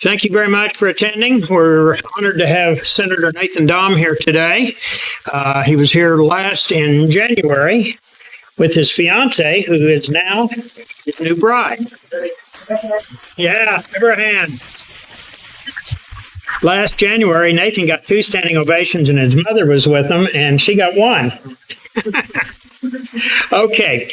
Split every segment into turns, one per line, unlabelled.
Thank you very much for attending. We're honored to have Senator Nathan Dahm here today. He was here last in January with his fiance, who is now his new bride. Yeah, give her a hand. Last January, Nathan got 2 standing ovations, and his mother was with him, and she got 1. Okay.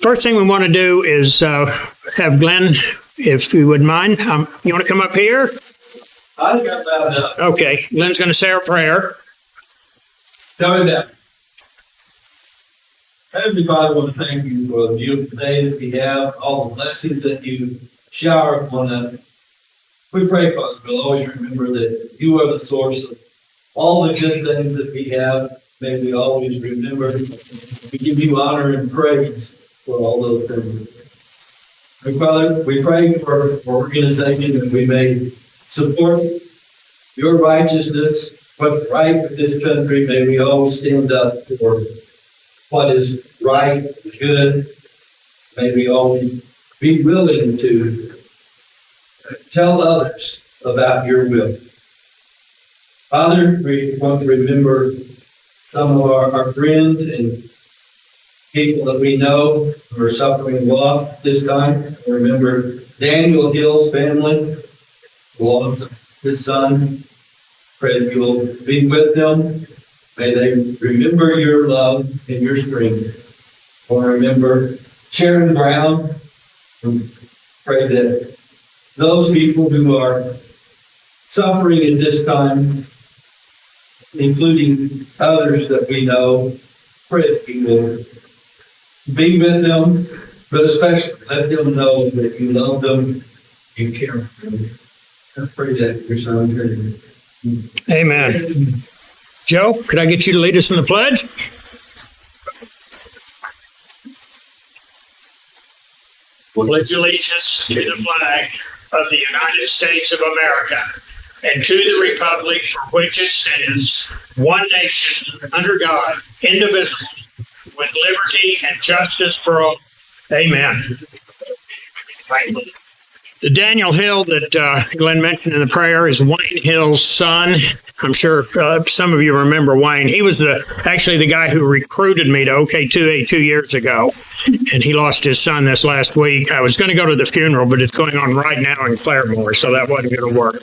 First thing we want to do is have Glenn, if you wouldn't mind. You want to come up here?
I got that.
Okay. Glenn's going to say our prayer.
Tell me that. Heavenly Father, I want to thank you for the beautiful day that we have, all the blessings that you shower upon us. We pray, Father, we'll always remember that you are the source of all the good things that we have. May we always remember we give you honor and praise for all those things. And Father, we pray for organizations that we may support your righteousness, what's right with this country. May we always stand up for what is right, good. May we always be willing to tell others about your will. Father, we want to remember some of our friends and people that we know who are suffering loss this time. Remember Daniel Hill's family, lost his son. Pray that you'll be with them. May they remember your love and your strength. Or remember Sharon Brown. Pray that those people who are suffering at this time, including others that we know, pray that you will be with them, but especially let them know that you love them, you care for them. I pray that your son can.
Amen. Joe, could I get you to lead us in the pledge? Pledge allegiance to the flag of the United States of America and to the republic for which it stands, one nation, under God, indivisible, with liberty and justice for all. Amen. The Daniel Hill that Glenn mentioned in the prayer is Wayne Hill's son. I'm sure some of you remember Wayne. He was actually the guy who recruited me to Ok2a 2 years ago, and he lost his son this last week. I was going to go to the funeral, but it's going on right now in Claremore, so that wasn't going to work.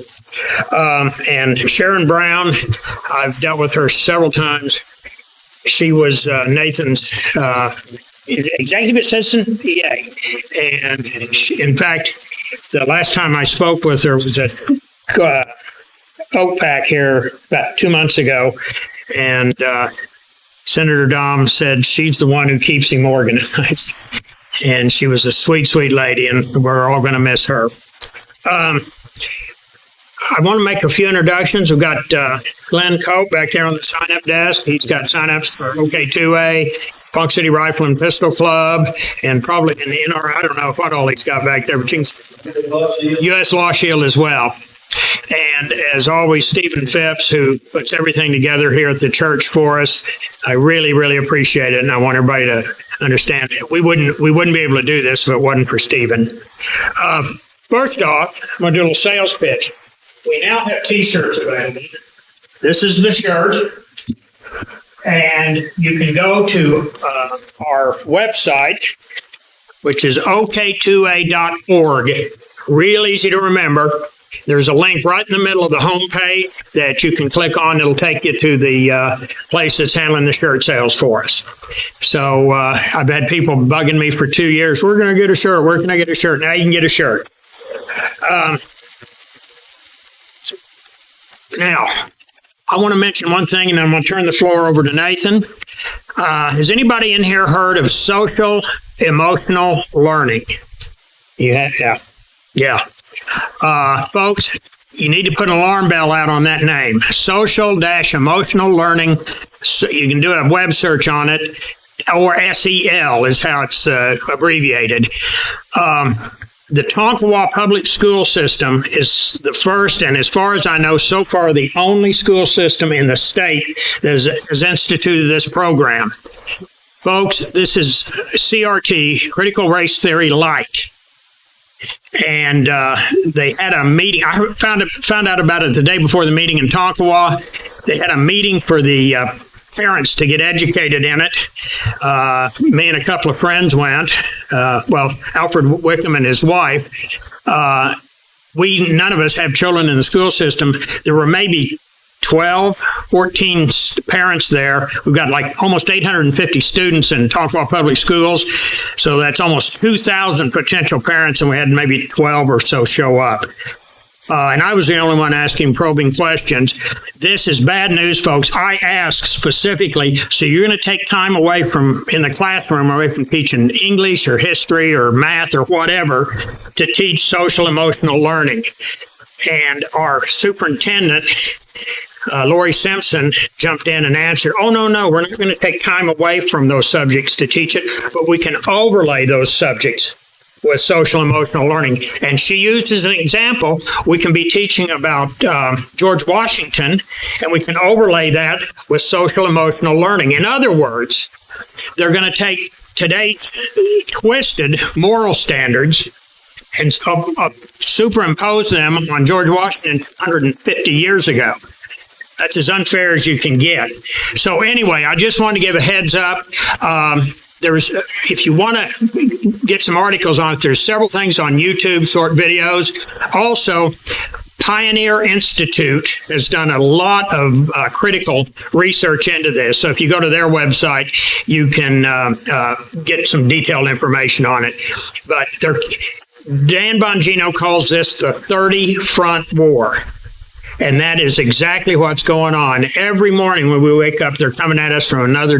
And Sharon Brown, I've dealt with her several times. She was Nathan's executive assistant, PA. And she, in fact, the last time I spoke with her was at Ok2a here about 2 months ago. And Senator Dahm said she's the one who keeps him organized. And she was a sweet, sweet lady, and we're all going to miss her. I want to make a few introductions. We've got Glenn Cope back there on the sign-up desk. He's got sign-ups for Ok2a, Funk City Rifle and Pistol Club, and probably in the NR, I don't know what all he's got back there, but U.S. Law Shield as well. And as always, Stephen Phipps, who puts everything together here at the church for us. I really, really appreciate it, and I want everybody to understand it. We wouldn't be able to do this if it wasn't for Stephen. First off, I'm going to do a little sales pitch. We now have T-shirts available. This is the shirt. And you can go to our website, which is ok2a.org. Real easy to remember. There's a link right in the middle of the home page that you can click on. It'll take you to the place that's handling the shirt sales for us. So I've had people bugging me for 2 years. We're going to get a shirt. Where can I get a shirt? Now you can get a shirt. Now, I want to mention one thing, and then I'm going to turn the floor over to Nathan. Has anybody in here heard of social emotional learning? Yeah. Folks, you need to put an alarm bell out on that name. Social-emotional learning. So you can do a web search on it, or SEL is how it's abbreviated. The Tonkawa public school system is the first, and as far as I know, so far the only school system in the state that has instituted this program. Folks, this is CRT, Critical Race Theory Light. and they had a meeting. I found out about it the day before the meeting in Tonkawa. They had a meeting for the parents to get educated in it. Me and a couple of friends went. Alfred Wickham and his wife. None of us have children in the school system. There were maybe 12, 14 parents there. We've got like almost 850 students in Tonkawa Public Schools. So that's almost 2,000 potential parents, and we had maybe 12 or so show up. And I was the only one asking probing questions. This is bad news, folks. I asked specifically, so you're going to take time away from, in the classroom, away from teaching English or history or math or whatever, to teach social emotional learning. And our superintendent, Lori Simpson, jumped in and answered, oh, no, we're not going to take time away from those subjects to teach it, but we can overlay those subjects with social emotional learning. And she used as an example, we can be teaching about George Washington, and we can overlay that with social emotional learning. In other words, they're going to take today's twisted moral standards and superimpose them on George Washington 150 years ago. That's as unfair as you can get. So anyway, I just wanted to give a heads up. If you want to get some articles on it, there's several things on YouTube, short videos. Also, Pioneer Institute has done a lot of critical research into this. So if you go to their website, you can get some detailed information on it. But Dan Bongino calls this the 30-front war. And that is exactly what's going on. Every morning when we wake up, they're coming at us from another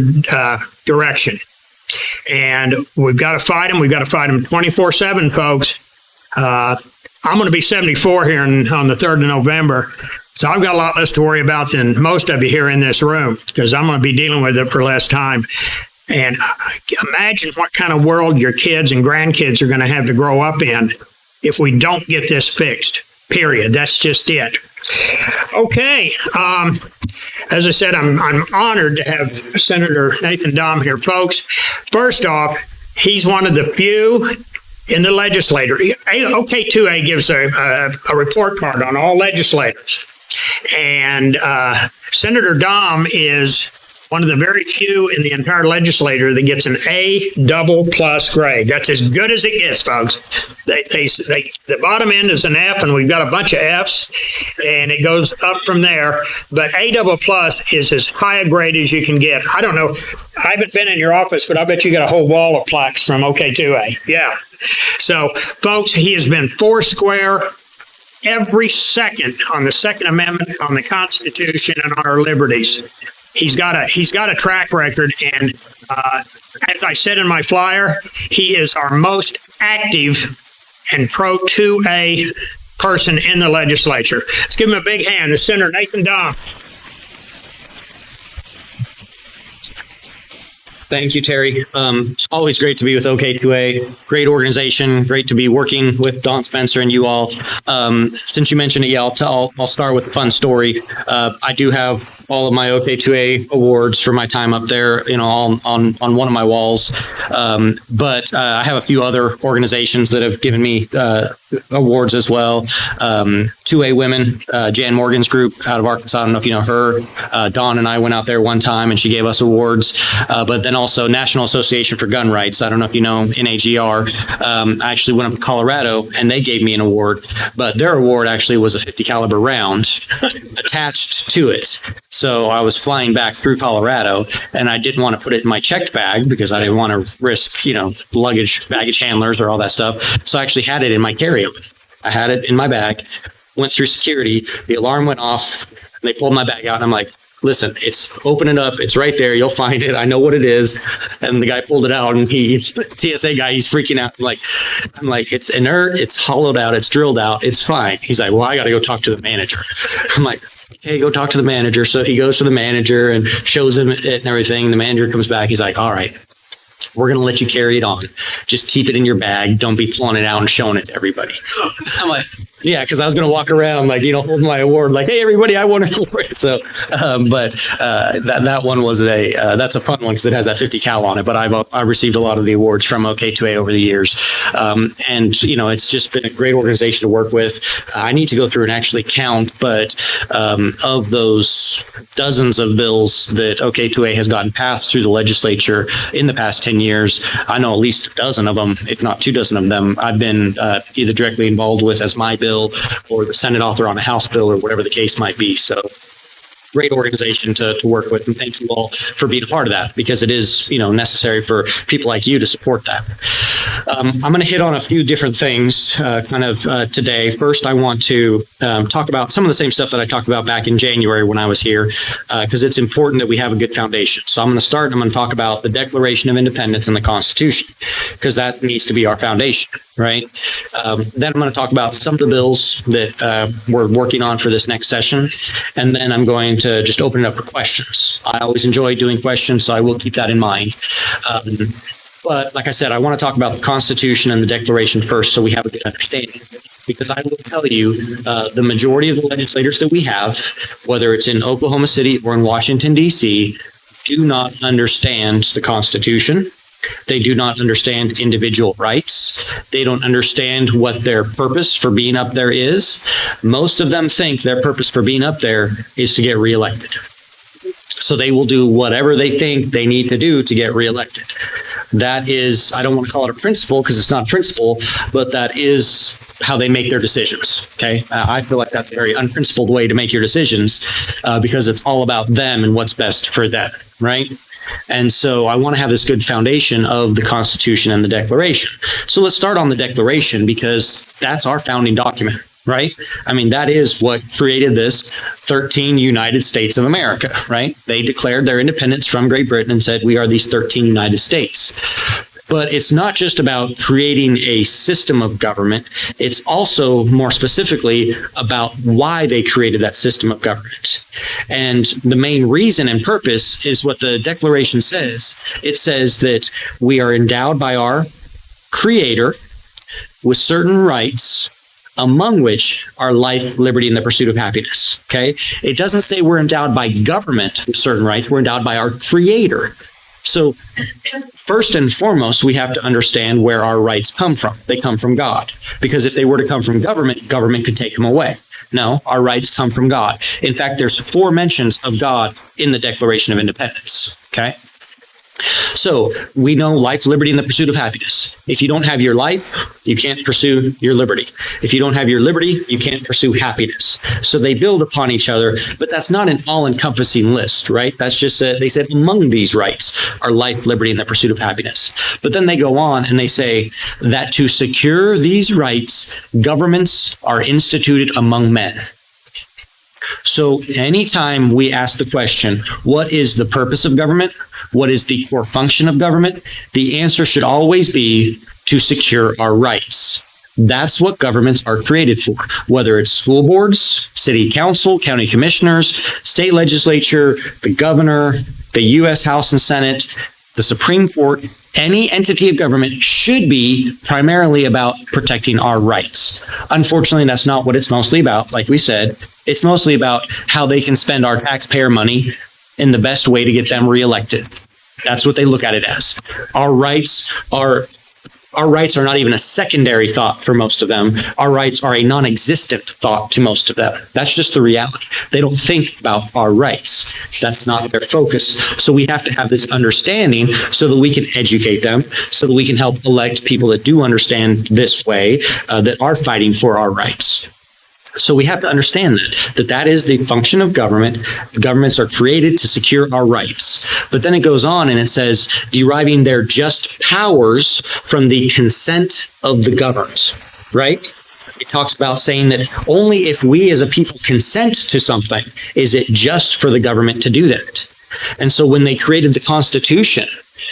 direction. And we've got to fight them. We've got to fight them 24/7, folks. I'm going to be 74 here on the 3rd of November. So I've got a lot less to worry about than most of you here in this room, because I'm going to be dealing with it for less time. And imagine what kind of world your kids and grandkids are going to have to grow up in if we don't get this fixed, period. That's just it. Okay. As I said, I'm honored to have Senator Nathan Dahm here, folks. First off, he's one of the few in the legislature. Ok2a gives a report card on all legislators. And Senator Dahm is one of the very few in the entire legislature that gets an A++ grade. That's as good as it gets, folks. The bottom end is an F, and we've got a bunch of Fs, and it goes up from there. But A++ is as high a grade as you can get. I don't know. I haven't been in your office, but I bet you got a whole wall of plaques from Ok2a. Yeah. So, folks, he has been foursquare every second on the Second Amendment, on the Constitution, and on our liberties. He's got a track record, and as I said in my flyer, he is our most active and pro-2A person in the legislature. Let's give him a big hand. The Senator Nathan Dahm.
Thank you, Terry. Always great to be with Ok2a. Great organization. Great to be working with Don Spencer and you all. Since you mentioned it, yeah, I'll start with a fun story. I do have all of my Ok2a awards for my time up there, on one of my walls. But I have a few other organizations that have given me awards as well. 2A Women, Jan Morgan's group out of Arkansas. I don't know if you know her. Dawn and I went out there one time and she gave us awards. But then also National Association for Gun Rights. I don't know if you know NAGR. I actually went up to Colorado and they gave me an award, but their award actually was a 50 caliber round attached to it. So I was flying back through Colorado and I didn't want to put it in my checked bag because I didn't want to risk, baggage handlers or all that stuff. So I actually had it in my carry-on. I had it in my bag, went through security, the alarm went off, and they pulled my bag out and I'm like, listen, open it up. It's right there. You'll find it. I know what it is. And the guy pulled it out and TSA guy, he's freaking out. I'm like, it's inert. It's hollowed out. It's drilled out. It's fine. He's like, well, I got to go talk to the manager. I'm like, okay, go talk to the manager. So he goes to the manager and shows him it and everything. The manager comes back. He's like, all right, We're going to let you carry it on. Just keep it in your bag. Don't be pulling it out and showing it to everybody. I'm like, yeah, because I was going to walk around like, holding my award, like, hey, everybody, I won an award. So, that one was that's a fun one because it has that 50 cal on it. But I've received a lot of the awards from Ok2a over the years. It's just been a great organization to work with. I need to go through and actually count, but of those dozens of bills that Ok2a has gotten passed through the legislature in the past 10 years, I know at least a dozen of them, if not 2 dozen of them, I've been either directly involved with as my bill or the Senate author on a House bill or whatever the case might be. So great organization to work with, and thank you all for being a part of that, because it is necessary for people like you to support that. I'm going to hit on a few different things today. First, I want to talk about some of the same stuff that I talked about back in January when I was here, because it's important that we have a good foundation. So I'm going to start and I'm going to talk about the Declaration of Independence and the Constitution, because that needs to be our foundation, right? Then I'm going to talk about some of the bills that we're working on for this next session, and then I'm going to just open it up for questions. I always enjoy doing questions, so I will keep that in mind. But like I said, I want to talk about the Constitution and the Declaration first so we have a good understanding. Because I will tell you, the majority of the legislators that we have, whether it's in Oklahoma City or in Washington, D.C., do not understand the Constitution. They do not understand individual rights. They don't understand what their purpose for being up there is. Most of them think their purpose for being up there is to get reelected. So they will do whatever they think they need to do to get reelected. That is, I don't want to call it a principle because it's not a principle, but that is how they make their decisions. Okay. I feel like that's a very unprincipled way to make your decisions because it's all about them and what's best for them. Right. And so I want to have this good foundation of the Constitution and the Declaration. So let's start on the Declaration because that's our founding document, right? I mean, that is what created this 13 United States of America, right? They declared their independence from Great Britain and said, we are these 13 United States. But it's not just about creating a system of government. It's also more specifically about why they created that system of government. And the main reason and purpose is what the Declaration says. It says that we are endowed by our Creator with certain rights, among which are life, liberty, and the pursuit of happiness. Okay? It doesn't say we're endowed by government with certain rights. We're endowed by our Creator. So first and foremost, we have to understand where our rights come from. They come from God. Because if they were to come from government, government could take them away. No, our rights come from God. In fact, there's 4 mentions of God in the Declaration of Independence. Okay? So we know life, liberty, and the pursuit of happiness. If you don't have your life, you can't pursue your liberty. If you don't have your liberty, you can't pursue happiness. So they build upon each other, but that's not an all-encompassing list, right? That's just they said among these rights are life, liberty, and the pursuit of happiness. But then they go on and they say that to secure these rights, governments are instituted among men. So anytime we ask the question, what is the purpose of government? What is the core function of government? The answer should always be to secure our rights. That's what governments are created for, whether it's school boards, city council, county commissioners, state legislature, the governor, the U.S. House and Senate, the Supreme Court. Any entity of government should be primarily about protecting our rights. Unfortunately, that's not what it's mostly about. Like we said, it's mostly about how they can spend our taxpayer money in the best way to get them reelected. That's what they look at it as. Our rights are not even a secondary thought for most of them. Our rights are a non-existent thought to most of them. That's just the reality. They don't think about our rights. That's not their focus. So we have to have this understanding so that we can educate them, so that we can help elect people that do understand this way, that are fighting for our rights. So we have to understand that is the function of government. Governments are created to secure our rights. But then it goes on and it says, deriving their just powers from the consent of the governed, right? It talks about saying that only if we as a people consent to something is it just for the government to do that. And so when they created the Constitution,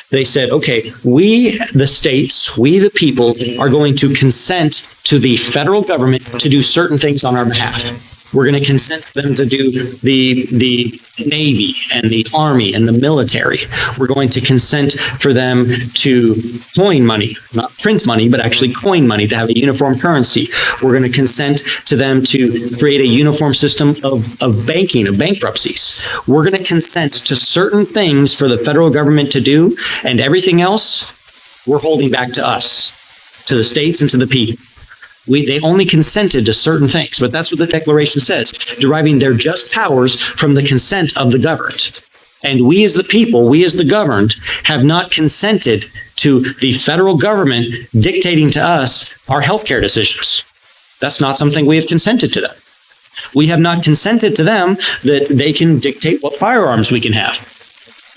they said, okay, we, the states, we, the people, are going to consent to the federal government to do certain things on our behalf. We're going to consent to them to do the Navy and the Army and the military. We're going to consent for them to coin money, not print money, but actually coin money, to have a uniform currency. We're going to consent to them to create a uniform system of banking, of bankruptcies. We're going to consent to certain things for the federal government to do, and everything else we're holding back to us, to the states and to the people. They only consented to certain things, but that's what the Declaration says, deriving their just powers from the consent of the governed. And we as the people, we as the governed, have not consented to the federal government dictating to us our healthcare decisions. That's not something we have consented to them. We have not consented to them that they can dictate what firearms we can have.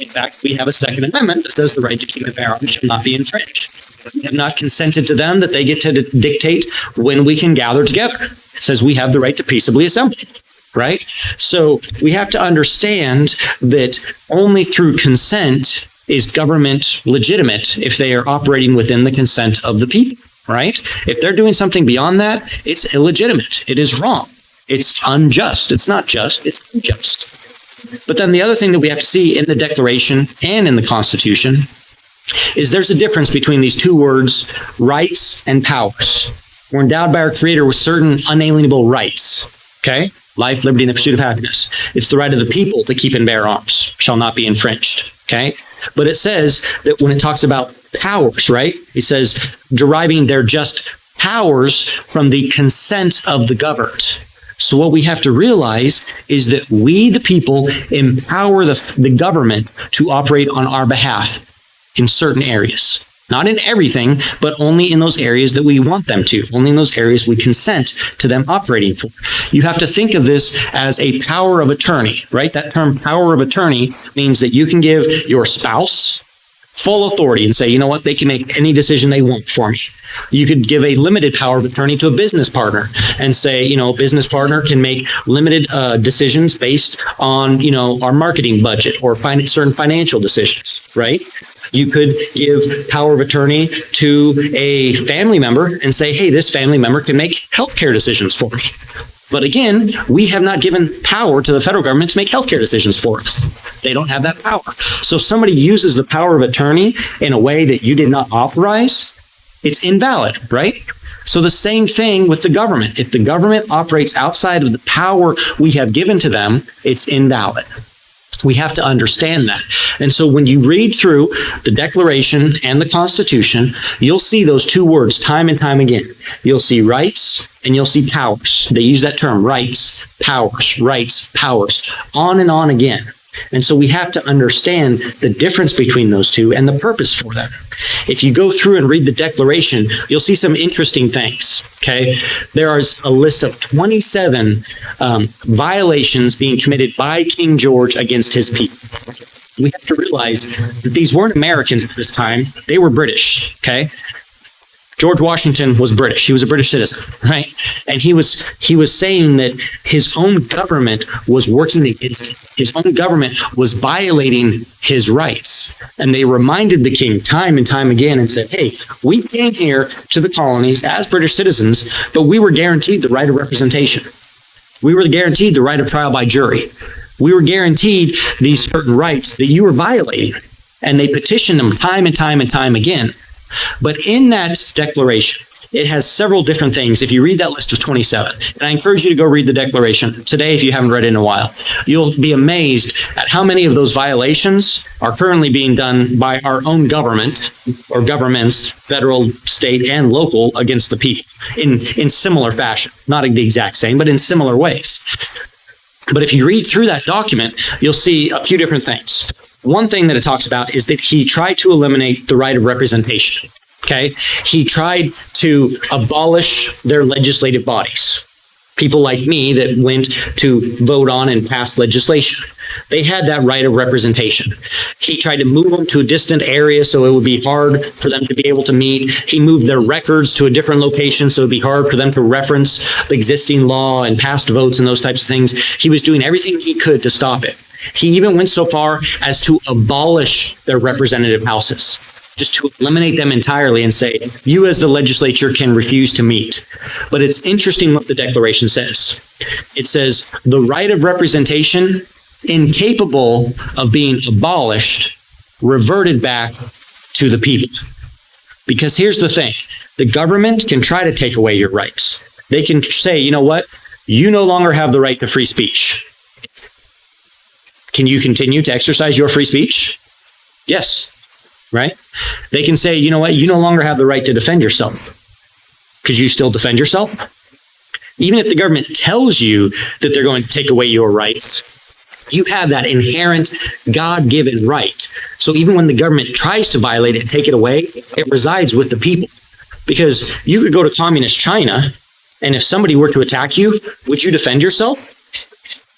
In fact, we have a Second Amendment that says the right to keep and bear arms shall not be infringed. We have not consented to them that they get to dictate when we can gather together. It says we have the right to peaceably assemble, right? So we have to understand that only through consent is government legitimate if they are operating within the consent of the people, right? If they're doing something beyond that, it's illegitimate. It is wrong. It's unjust. It's not just, it's unjust. But then the other thing that we have to see in the Declaration and in the Constitution is there's a difference between these two words, rights and powers. We're endowed by our Creator with certain unalienable rights, okay? Life, liberty, and the pursuit of happiness. It's the right of the people to keep and bear arms, shall not be infringed, okay? But it says that when it talks about powers, right? It says deriving their just powers from the consent of the governed. So what we have to realize is that we, the people, empower the government to operate on our behalf in certain areas. Not in everything, but only in those areas that we want them to. Only in those areas we consent to them operating for. You have to think of this as a power of attorney, right? That term power of attorney means that you can give your spouse full authority and say, you know what, they can make any decision they want for me. You could give a limited power of attorney to a business partner and say, you know, a business partner can make limited decisions based on, you know, our marketing budget or certain financial decisions, right? You could give power of attorney to a family member and say, hey, this family member can make healthcare decisions for me. But again, we have not given power to the federal government to make healthcare decisions for us. They don't have that power. So if somebody uses the power of attorney in a way that you did not authorize, it's invalid, right? So the same thing with the government. If the government operates outside of the power we have given to them, it's invalid. We have to understand that. And so when you read through the Declaration and the Constitution, you'll see those two words time and time again. You'll see rights and you'll see powers. They use that term, rights, powers, on and on again. And so we have to understand the difference between those two and the purpose for them. If you go through and read the Declaration, you'll see some interesting things, okay? There is a list of 27 violations being committed by King George against his people. We have to realize that these weren't Americans at this time. They were British, okay? George Washington was British. He was a British citizen, right? And he was saying that his own government was working against him. His own government was violating his rights. And they reminded the king time and time again and said, hey, we came here to the colonies as British citizens, but we were guaranteed the right of representation. We were guaranteed the right of trial by jury. We were guaranteed these certain rights that you were violating. And they petitioned them time and time and time again. But in that Declaration, it has several different things. If you read that list of 27, and I encourage you to go read the Declaration today if you haven't read it in a while, you'll be amazed at how many of those violations are currently being done by our own government or governments, federal, state, and local, against the people in similar fashion. Not the exact same, but in similar ways. But if you read through that document, you'll see a few different things. One thing that it talks about is that he tried to eliminate the right of representation, okay? He tried to abolish their legislative bodies. People like me that went to vote on and pass legislation. They had that right of representation. He tried to move them to a distant area so it would be hard for them to be able to meet. He moved their records to a different location so it would be hard for them to reference the existing law and past votes and those types of things. He was doing everything he could to stop it. He even went so far as to abolish their representative houses. just to eliminate them entirely and say, you as the legislature can refuse to meet. But it's interesting what the Declaration says. It says, the right of representation, incapable of being abolished, reverted back to the people. Because here's the thing, the government can try to take away your rights. They can say, you know what? You no longer have the right to free speech. Can you continue to exercise your free speech? Yes. Right? They can say, you know what? You no longer have the right to defend yourself. Could you still defend yourself? Even if the government tells you that they're going to take away your rights, you have that inherent God-given right. So even when the government tries to violate it and take it away, it resides with the people. Because you could go to communist China, and if somebody were to attack you, would you defend yourself?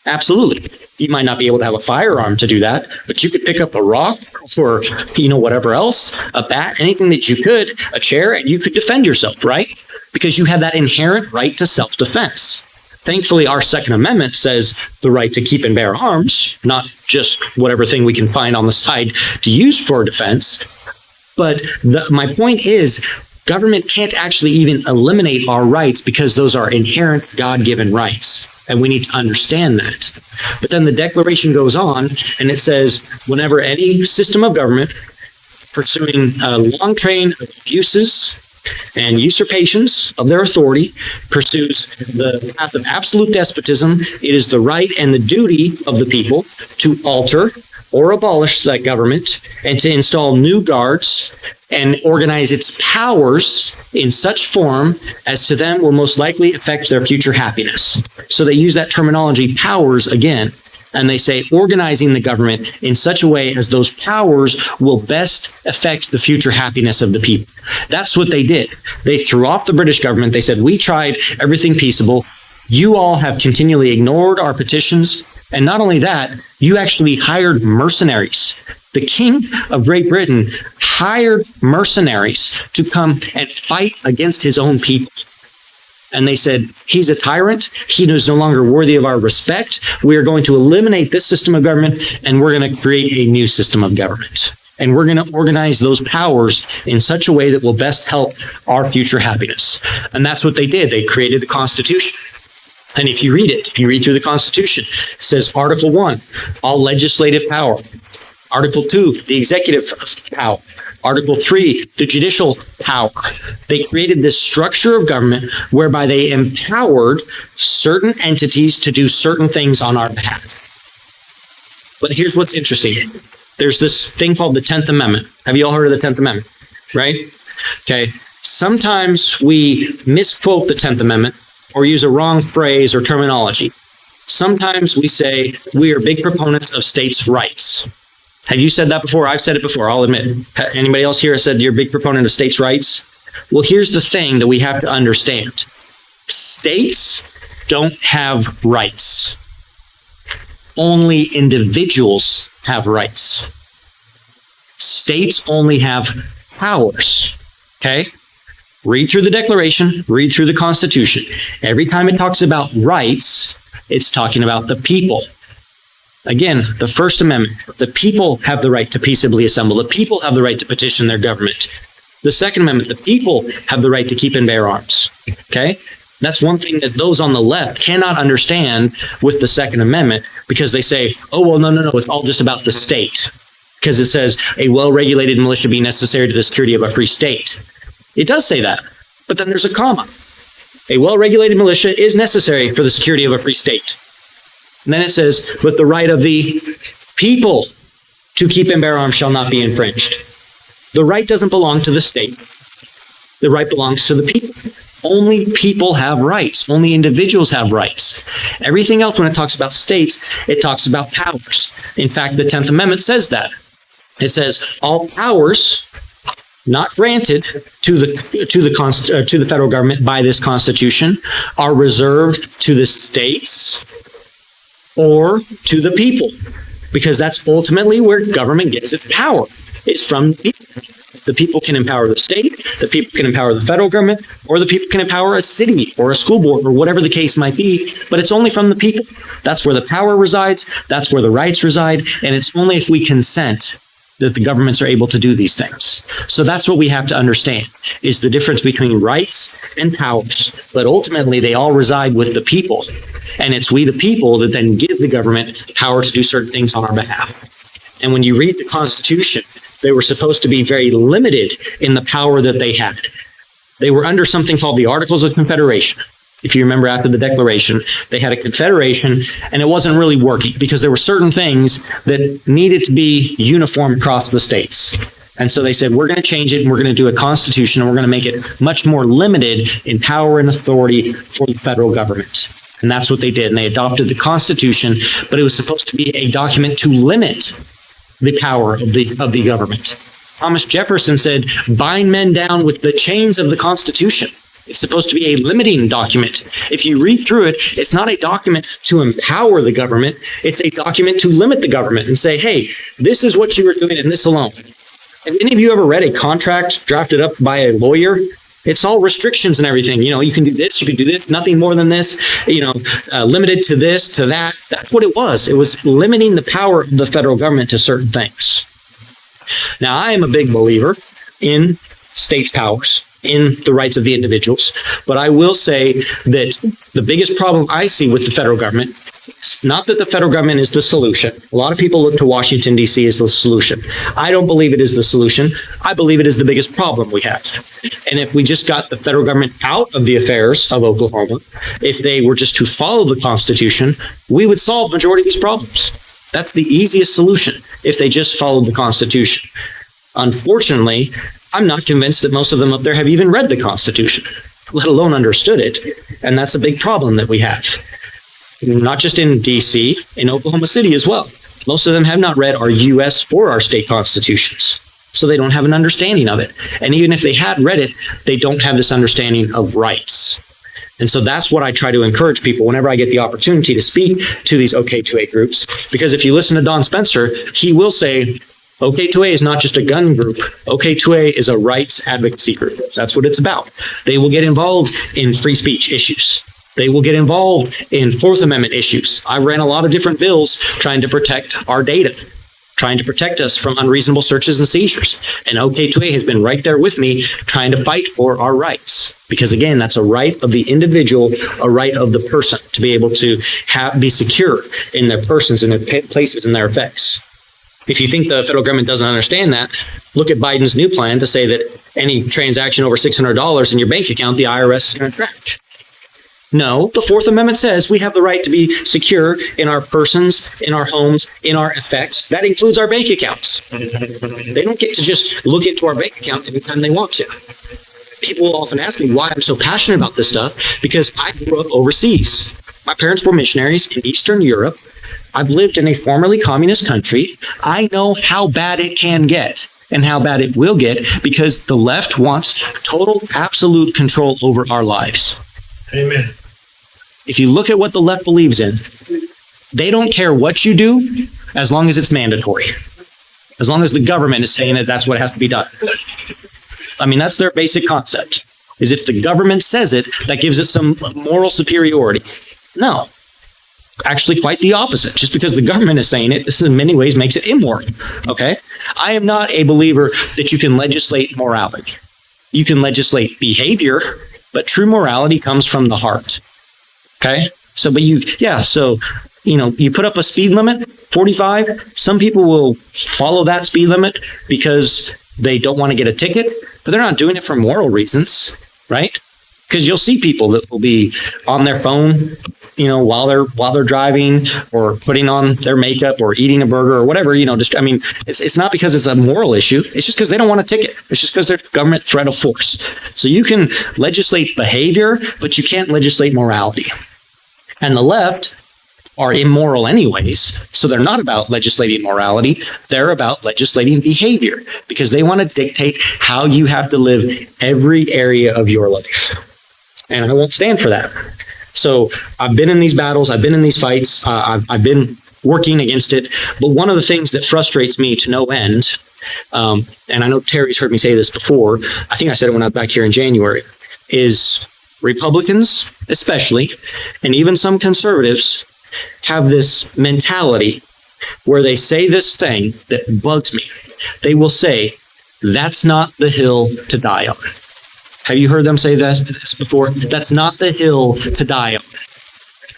Absolutely. You might not be able to have a firearm to do that, but you could pick up a rock or, whatever else, a bat, anything that you could, a chair, and you could defend yourself, right? Because you have that inherent right to self-defense. Thankfully, our Second Amendment says the right to keep and bear arms, not just whatever thing we can find on the side to use for defense. But my point is, government can't actually even eliminate our rights because those are inherent God-given rights. And we need to understand that. But then the Declaration goes on and it says, whenever any system of government pursuing a long train of abuses and usurpations of their authority pursues the path of absolute despotism, it is the right and the duty of the people to alter or abolish that government and to install new guards and organize its powers in such form as to them will most likely affect their future happiness. So they use that terminology, powers, again, and they say organizing the government in such a way as those powers will best affect the future happiness of the people. That's what they did. They threw off the British government. They said, we tried everything peaceable. You all have continually ignored our petitions. And not only that, you actually hired mercenaries. The King of Great Britain hired mercenaries to come and fight against his own people. And they said, he's a tyrant. He is no longer worthy of our respect. We are going to eliminate this system of government, and we're going to create a new system of government. And we're going to organize those powers in such a way that will best help our future happiness. And that's what they did. They created the Constitution. And if you read it, if you read through the Constitution, it says Article 1, all legislative power. Article 2, the executive power. Article 3, the judicial power. They created this structure of government whereby they empowered certain entities to do certain things on our behalf. But here's what's interesting. There's this thing called the 10th Amendment. Have you all heard of the 10th Amendment? Right? Okay. Sometimes we misquote the 10th Amendment or use a wrong phrase or terminology. Sometimes we say we are big proponents of states' rights. Have you said that before? I've said it before, I'll admit. Anybody else here said you're a big proponent of states' rights? Well, here's the thing that we have to understand. States don't have rights. Only individuals have rights. States only have powers. Okay? Read through the Declaration, read through the Constitution. Every time it talks about rights, it's talking about the people. Again, the First Amendment, the people have the right to peaceably assemble. The people have the right to petition their government. The Second Amendment, the people have the right to keep and bear arms. Okay? That's one thing that those on the left cannot understand with the Second Amendment because they say, oh, well, no, it's all just about the state. Because it says a well-regulated militia be necessary to the security of a free state. It does say that, but then there's a comma. A well-regulated militia is necessary for the security of a free state. And then it says, but the right of the people to keep and bear arms shall not be infringed. The right doesn't belong to the state. The right belongs to the people. Only people have rights. Only individuals have rights. Everything else, when it talks about states, it talks about powers. In fact, the 10th Amendment says that. It says all powers not granted to the federal government by this Constitution are reserved to the states or to the people, because that's ultimately where government gets its power. It's from the people. The people can empower the state, the people can empower the federal government, or the people can empower a city or a school board or whatever the case might be, but it's only from the people. That's where the power resides, that's where the rights reside, and it's only if we consent that the governments are able to do these things. So that's what we have to understand, is the difference between rights and powers. But ultimately, they all reside with the people. And it's we, the people, that then give the government power to do certain things on our behalf. And when you read the Constitution, they were supposed to be very limited in the power that they had. They were under something called the Articles of Confederation. If you remember, after the Declaration, they had a confederation, and it wasn't really working because there were certain things that needed to be uniform across the states. And so they said, we're going to change it, and we're going to do a constitution, and we're going to make it much more limited in power and authority for the federal government. And that's what they did. And they adopted the Constitution, but it was supposed to be a document to limit the power of the government. Thomas Jefferson said, bind men down with the chains of the Constitution. It's supposed to be a limiting document. If you read through it, it's not a document to empower the government. It's a document to limit the government and say, hey, this is what you are doing and this alone. Have any of you ever read a contract drafted up by a lawyer? It's all restrictions and everything. You know, you can do this, you can do this, nothing more than this, limited to this, to that. That's what it was. It was limiting the power of the federal government to certain things. Now, I am a big believer in states' powers, in the rights of the individuals. But I will say that the biggest problem I see with the federal government is not that the federal government is the solution. A lot of people look to Washington, D.C. as the solution. I don't believe it is the solution. I believe it is the biggest problem we have. And if we just got the federal government out of the affairs of Oklahoma, if they were just to follow the Constitution, we would solve the majority of these problems. That's the easiest solution, if they just followed the Constitution. Unfortunately, I'm not convinced that most of them up there have even read the Constitution, let alone understood it. And that's a big problem that we have. Not just in D.C., in Oklahoma City as well. Most of them have not read our U.S. or our state constitutions. So they don't have an understanding of it. And even if they had read it, they don't have this understanding of rights. And so that's what I try to encourage people whenever I get the opportunity to speak to these Ok2a groups. Because if you listen to Don Spencer, he will say, Ok2a is not just a gun group. Ok2a is a rights advocacy group. That's what it's about. They will get involved in free speech issues. They will get involved in Fourth Amendment issues. I ran a lot of different bills trying to protect our data, trying to protect us from unreasonable searches and seizures. And Ok2a has been right there with me trying to fight for our rights. Because again, that's a right of the individual, a right of the person to be able to be secure in their persons and their places and their effects. If you think the federal government doesn't understand that, look at Biden's new plan to say that any transaction over $600 in your bank account, the IRS is going to track. No, the Fourth Amendment says we have the right to be secure in our persons, in our homes, in our effects. That includes our bank accounts. They don't get to just look into our bank account anytime they want to. People will often ask me why I'm so passionate about this stuff, because I grew up overseas. My parents were missionaries in Eastern Europe. I've lived in a formerly communist country. I know how bad it can get and how bad it will get because the left wants total, absolute control over our lives.
Amen.
If you look at what the left believes in, they don't care what you do as long as it's mandatory. As long as the government is saying that that's what has to be done. I mean, that's their basic concept, is if the government says it, that gives it some moral superiority. No. Actually, quite the opposite. Just because the government is saying it, this in many ways makes it immoral. Okay? I am not a believer that you can legislate morality. You can legislate behavior, but true morality comes from the heart. Okay? So, you put up a speed limit, 45. Some people will follow that speed limit because they don't want to get a ticket, but they're not doing it for moral reasons, right? Because you'll see people that will be on their phone, while they're driving or putting on their makeup or eating a burger or whatever, it's not because it's a moral issue. It's just because they don't want a ticket. It's just because they're government threat of force. So you can legislate behavior, but you can't legislate morality. And the left are immoral anyways. So they're not about legislating morality. They're about legislating behavior because they want to dictate how you have to live every area of your life. And I won't stand for that. So I've been in these battles. I've been in these fights. I've been working against it. But one of the things that frustrates me to no end, and I know Terry's heard me say this before, I think I said it when I was back here in January, is Republicans especially, and even some conservatives, have this mentality where they say this thing that bugs me. they will say, that's not the hill to die on. Have you heard them say this before? That's not the hill to die on.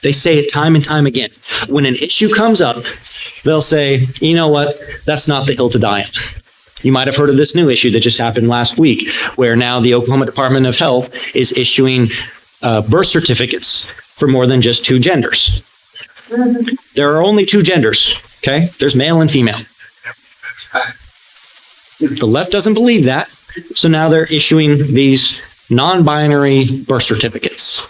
They say it time and time again. When an issue comes up, they'll say, you know what? That's not the hill to die on. You might have heard of this new issue that just happened last week, where now the Oklahoma Department of Health is issuing birth certificates for more than just two genders. There are only two genders, okay? There's male and female. The left doesn't believe that, so now they're issuing these non-binary birth certificates.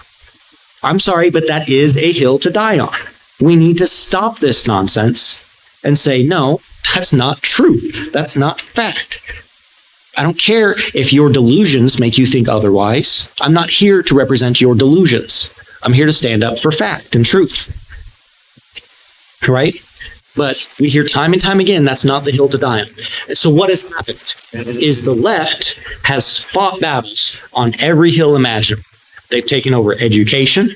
I'm sorry, but that is a hill to die on. We need to stop this nonsense and say, no, that's not true. That's not fact. I don't care if your delusions make you think otherwise. I'm not here to represent your delusions. I'm here to stand up for fact and truth. Right? But we hear time and time again, that's not the hill to die on. And so what has happened is the left has fought battles on every hill imaginable. They've taken over education.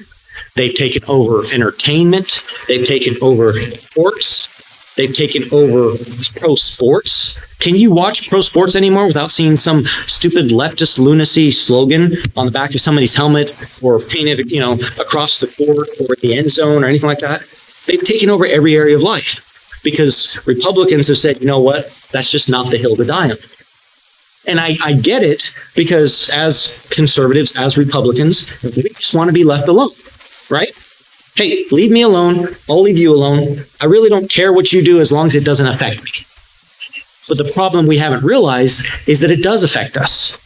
They've taken over entertainment. They've taken over sports. They've taken over pro sports. Can you watch pro sports anymore without seeing some stupid leftist lunacy slogan on the back of somebody's helmet or painted, across the court or the end zone or anything like that? They've taken over every area of life because Republicans have said, you know what? That's just not the hill to die on. And I get it, because as conservatives, as Republicans, we just want to be left alone, right? Hey, leave me alone. I'll leave you alone. I really don't care what you do as long as it doesn't affect me. But the problem we haven't realized is that it does affect us.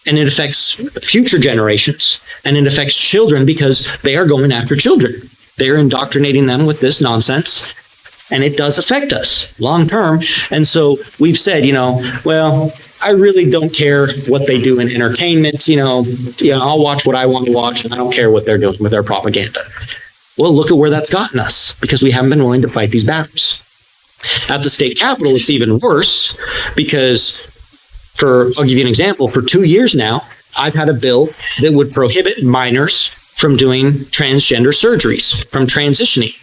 And it affects future generations. And it affects children because they are going after children. They're indoctrinating them with this nonsense. And it does affect us long term. And so we've said, well, I really don't care what they do in entertainment. I'll watch what I want to watch, and I don't care what they're doing with their propaganda. Well, look at where that's gotten us, because we haven't been willing to fight these battles. At the state capitol, it's even worse, because I'll give you an example. For 2 years now, I've had a bill that would prohibit minors from doing transgender surgeries, from transitioning.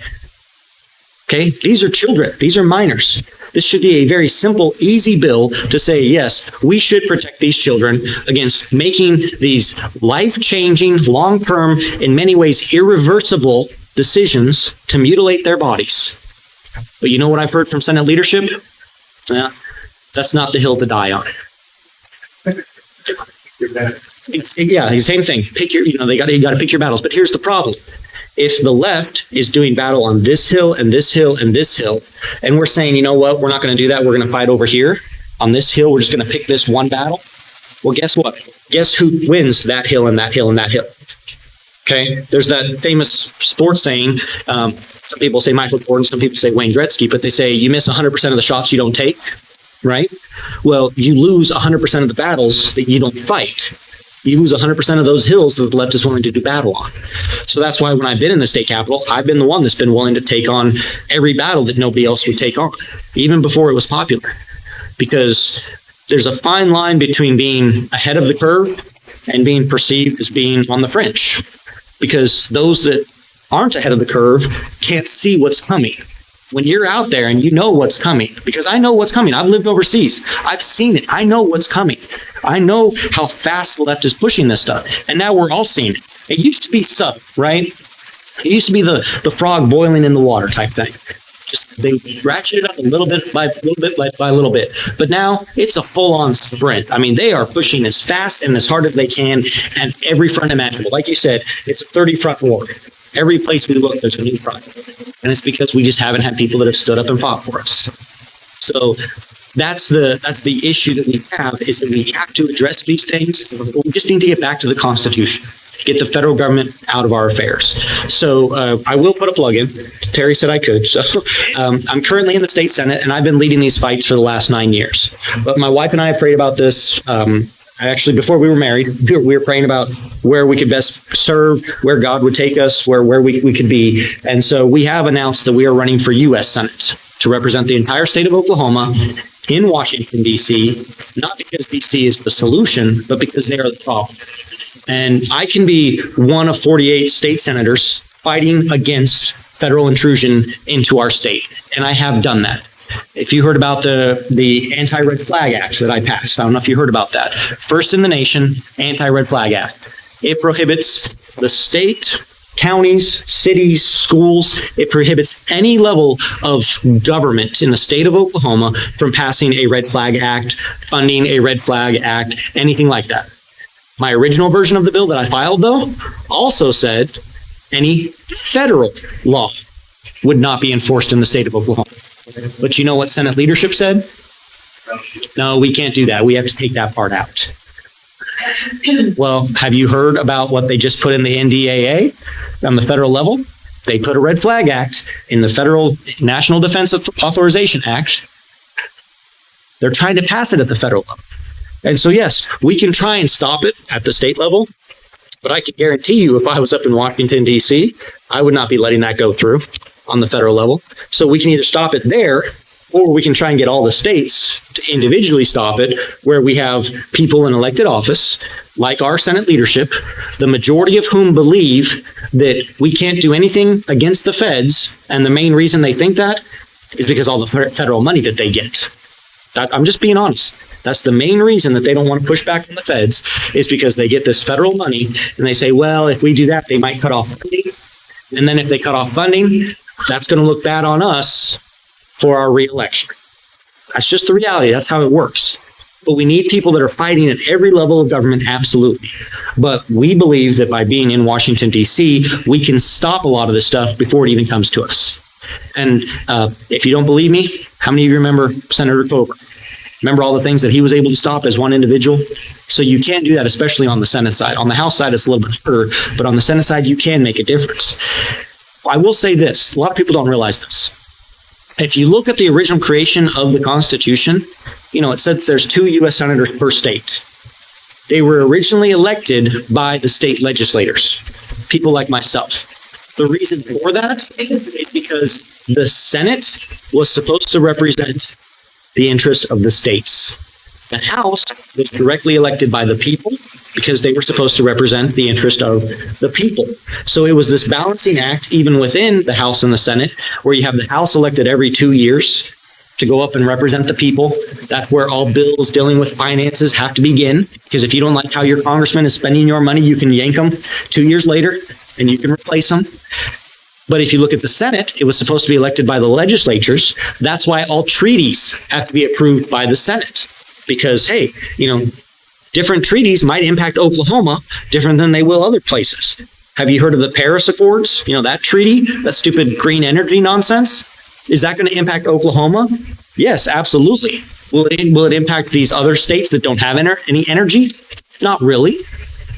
Okay, these are children. These are minors. This should be a very simple, easy bill to say, yes, we should protect these children against making these life-changing, long-term, in many ways irreversible decisions to mutilate their bodies. But you know what I've heard from Senate leadership? That's not the hill to die on. Yeah, same thing. You got to pick your battles. But here's the problem. If the left is doing battle on this hill and this hill and this hill, and we're saying, you know what, we're not going to do that. We're going to fight over here on this hill. We're just going to pick this one battle. Well, guess what? Guess who wins that hill and that hill and that hill? Okay. There's that famous sports saying. Some people say Michael Jordan, some people say Wayne Gretzky, but they say you miss 100% of the shots you don't take, right? Well, you lose 100% of the battles that you don't fight. You lose 100% of those hills that the left is willing to do battle on. So that's why when I've been in the state capitol, I've been the one that's been willing to take on every battle that nobody else would take on, even before it was popular. Because there's a fine line between being ahead of the curve and being perceived as being on the fringe. Because those that aren't ahead of the curve can't see what's coming. When you're out there and you know what's coming, because I know what's coming. I've lived overseas. I've seen it. I know what's coming. I know how fast the left is pushing this stuff. And now we're all seeing it. It used to be subtle, right? It used to be the frog boiling in the water type thing. Just they ratchet it up a little bit by little bit. But now it's a full-on sprint. I mean, they are pushing as fast and as hard as they can at every front imaginable. Like you said, it's a 30-front war. Every place we look, there's a new front. And it's because we just haven't had people that have stood up and fought for us. So that's the issue that we have, is that we have to address these things. But we just need to get back to the Constitution, get the federal government out of our affairs. So I will put a plug in. Terry said I could. So I'm currently in the state Senate, and I've been leading these fights for the last 9 years. But my wife and I have prayed about this. Actually, before we were married, we were praying about where we could best serve, where God would take us, where we could be. And so we have announced that we are running for U.S. Senate to represent the entire state of Oklahoma in Washington, D.C., not because D.C. is the solution, but because they are the problem. And I can be one of 48 state senators fighting against federal intrusion into our state. And I have done that. If you heard about the Anti-Red Flag Act that I passed, I don't know if you heard about that. First in the nation, Anti-Red Flag Act. It prohibits the state, counties, cities, schools. It prohibits any level of government in the state of Oklahoma from passing a red flag act, funding a red flag act, anything like that. My original version of the bill that I filed, though, also said any federal law would not be enforced in the state of Oklahoma. But you know what Senate leadership said? No, we can't do that. We have to take that part out. Well, have you heard about what they just put in the NDAA on the federal level? They put a red flag act in the Federal National Defense Authorization Act. They're trying to pass it at the federal level. And so, yes, we can try and stop it at the state level, but I can guarantee you if I was up in Washington, D.C., I would not be letting that go through on the federal level. So we can either stop it there, or we can try and get all the states to individually stop it, where we have people in elected office, like our Senate leadership, the majority of whom believe that we can't do anything against the feds. And the main reason they think that is because all the federal money that they get. I'm just being honest. That's the main reason that they don't want to push back on the feds, is because they get this federal money and they say, well, if we do that, they might cut off funding. And then if they cut off funding, that's going to look bad on us for our reelection. That's just the reality. That's how it works. But we need people that are fighting at every level of government, absolutely. But we believe that by being in Washington, D.C., we can stop a lot of this stuff before it even comes to us. And if you don't believe me, how many of you remember Senator Coburn? Remember all the things that he was able to stop as one individual? So you can't do that, especially on the Senate side. On the House side, it's a little bit harder, but on the Senate side, you can make a difference. I will say this, a lot of people don't realize this. If you look at the original creation of the Constitution, it says there's 2 U.S. senators per state. They were originally elected by the state legislators, people like myself. The reason for that is because the Senate was supposed to represent the interest of the states. The House was directly elected by the people because they were supposed to represent the interest of the people. So it was this balancing act, even within the House and the Senate, where you have the House elected every 2 years to go up and represent the people. That's where all bills dealing with finances have to begin. Because if you don't like how your congressman is spending your money, you can yank them 2 years later and you can replace them. But if you look at the Senate, it was supposed to be elected by the legislatures. That's why all treaties have to be approved by the Senate. Because, hey, different treaties might impact Oklahoma different than they will other places. Have you heard of the Paris Accords? That treaty, that stupid green energy nonsense? Is that going to impact Oklahoma? Yes, absolutely. Will it impact these other states that don't have any energy? Not really.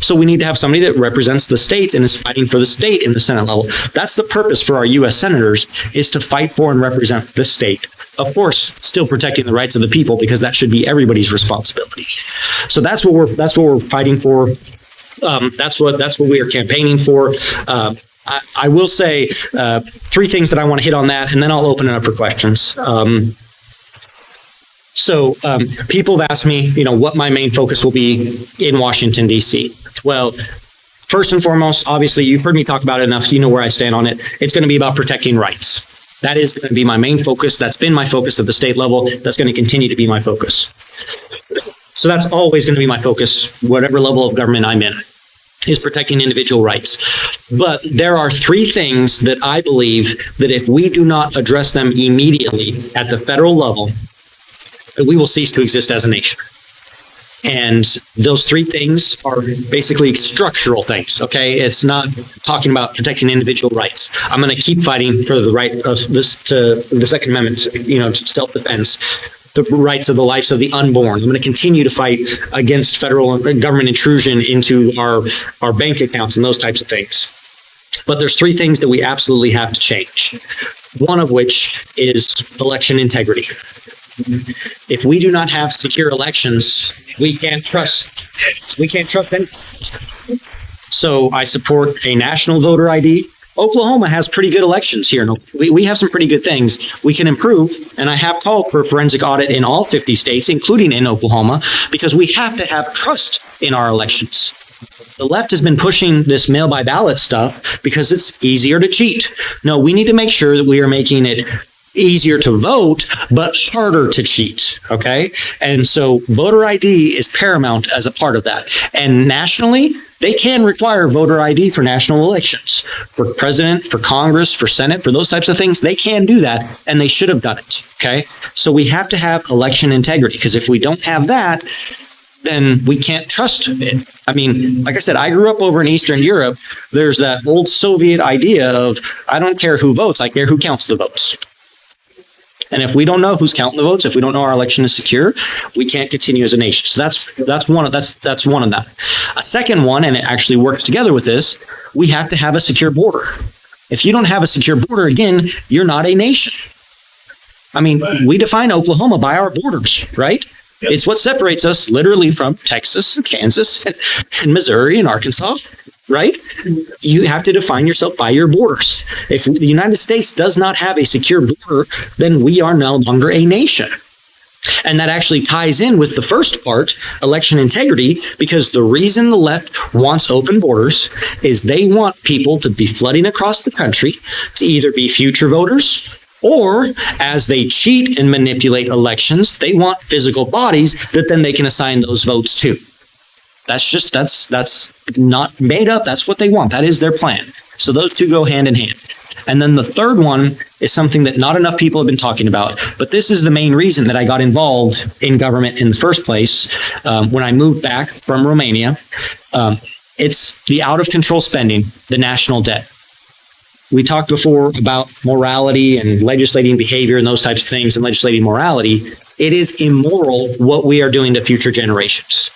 So we need to have somebody that represents the states and is fighting for the state in the Senate level. That's the purpose for our U.S. senators, is to fight for and represent the state. Of course, still protecting the rights of the people, because that should be everybody's responsibility. So that's what we're fighting for. That's what we are campaigning for. I will say 3 things that I want to hit on that, and then I'll open it up for questions. So people have asked me, what my main focus will be in Washington, D.C. Well, first and foremost, obviously, you've heard me talk about it enough, so you know where I stand on it. It's going to be about protecting rights. That is going to be my main focus. That's been my focus at the state level. That's going to continue to be my focus. So that's always going to be my focus, whatever level of government I'm in, is protecting individual rights. But there are 3 things that I believe that if we do not address them immediately at the federal level, we will cease to exist as a nation. And those 3 things are basically structural things, okay? It's not talking about protecting individual rights. I'm going to keep fighting for the right of this, to the Second Amendment, to self-defense, the rights of the lives of the unborn. I'm going to continue to fight against federal government intrusion into our bank accounts and those types of things. But there's 3 things that we absolutely have to change. One of which is election integrity. If we do not have secure elections, we can't trust them. So I support a national voter ID. Oklahoma has pretty good elections here. We have some pretty good things we can improve. And I have called for a forensic audit in all 50 states, including in Oklahoma, because we have to have trust in our elections. The left has been pushing this mail-by-ballot stuff because it's easier to cheat. No, we need to make sure that we are making it easier to vote, but harder to cheat. Okay. And so voter ID is paramount as a part of that. And nationally, they can require voter ID for national elections, for president, for Congress, for Senate, for those types of things. They can do that, and they should have done it. Okay. So we have to have election integrity, because if we don't have that, then we can't trust it. I mean, like I said, I grew up over in Eastern Europe. There's that old Soviet idea of, I don't care who votes, I care who counts the votes. And if we don't know who's counting the votes, if we don't know our election is secure, we can't continue as a nation. So that's one of them. A second one, and it actually works together with this, we have to have a secure border. If you don't have a secure border, again, you're not a nation. I mean, we define Oklahoma by our borders, right? It's what separates us literally from Texas and Kansas and Missouri and Arkansas, right? You have to define yourself by your borders. If the United States does not have a secure border, then we are no longer a nation. And that actually ties in with the first part, election integrity, because the reason the left wants open borders is they want people to be flooding across the country to either be future voters, or as they cheat and manipulate elections, they want physical bodies that then they can assign those votes to. That's not made up. That's what they want. That is their plan. So those two go hand in hand. And then the third one is something that not enough people have been talking about, but this is the main reason that I got involved in government in the first place. When I moved back from Romania, it's the out of control spending, the national debt. We talked before about morality and legislating behavior and those types of things and legislating morality. It is immoral what we are doing to future generations.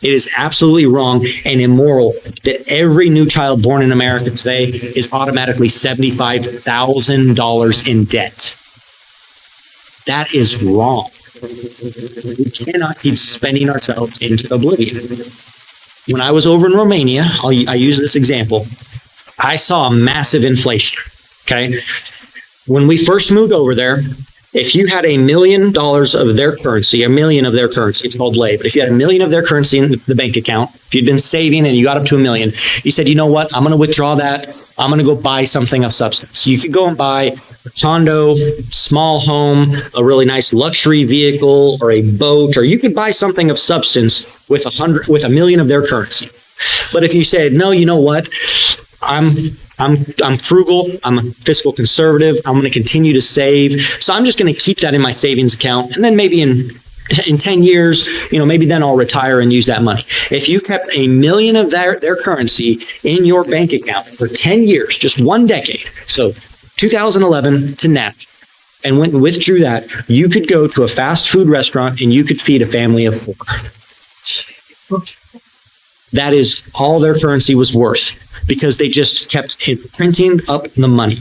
It is absolutely wrong and immoral that every new child born in America today is automatically $75,000 in debt. That is wrong. We cannot keep spending ourselves into oblivion. When I was over in Romania, I use this example. I saw a massive inflation, okay? When we first moved over there, if you had $1 million of their currency, it's called lei, but if you had $1 million of their currency in the bank account, if you'd been saving and you got up to $1 million, you said, you know what, I'm going to withdraw that. I'm going to go buy something of substance. You could go and buy a condo, small home, a really nice luxury vehicle, or a boat, or you could buy something of substance with $1 million of their currency. But if you said, no, you know what, I'm frugal. I'm a fiscal conservative. I'm going to continue to save. So I'm just going to keep that in my savings account. And then maybe in 10 years, maybe then I'll retire and use that money. If you kept $1 million of their currency in your bank account for 10 years, just one decade, so 2011 to now, and went and withdrew that, you could go to a fast food restaurant and you could feed a family of 4. That is all their currency was worth, because they just kept printing up the money.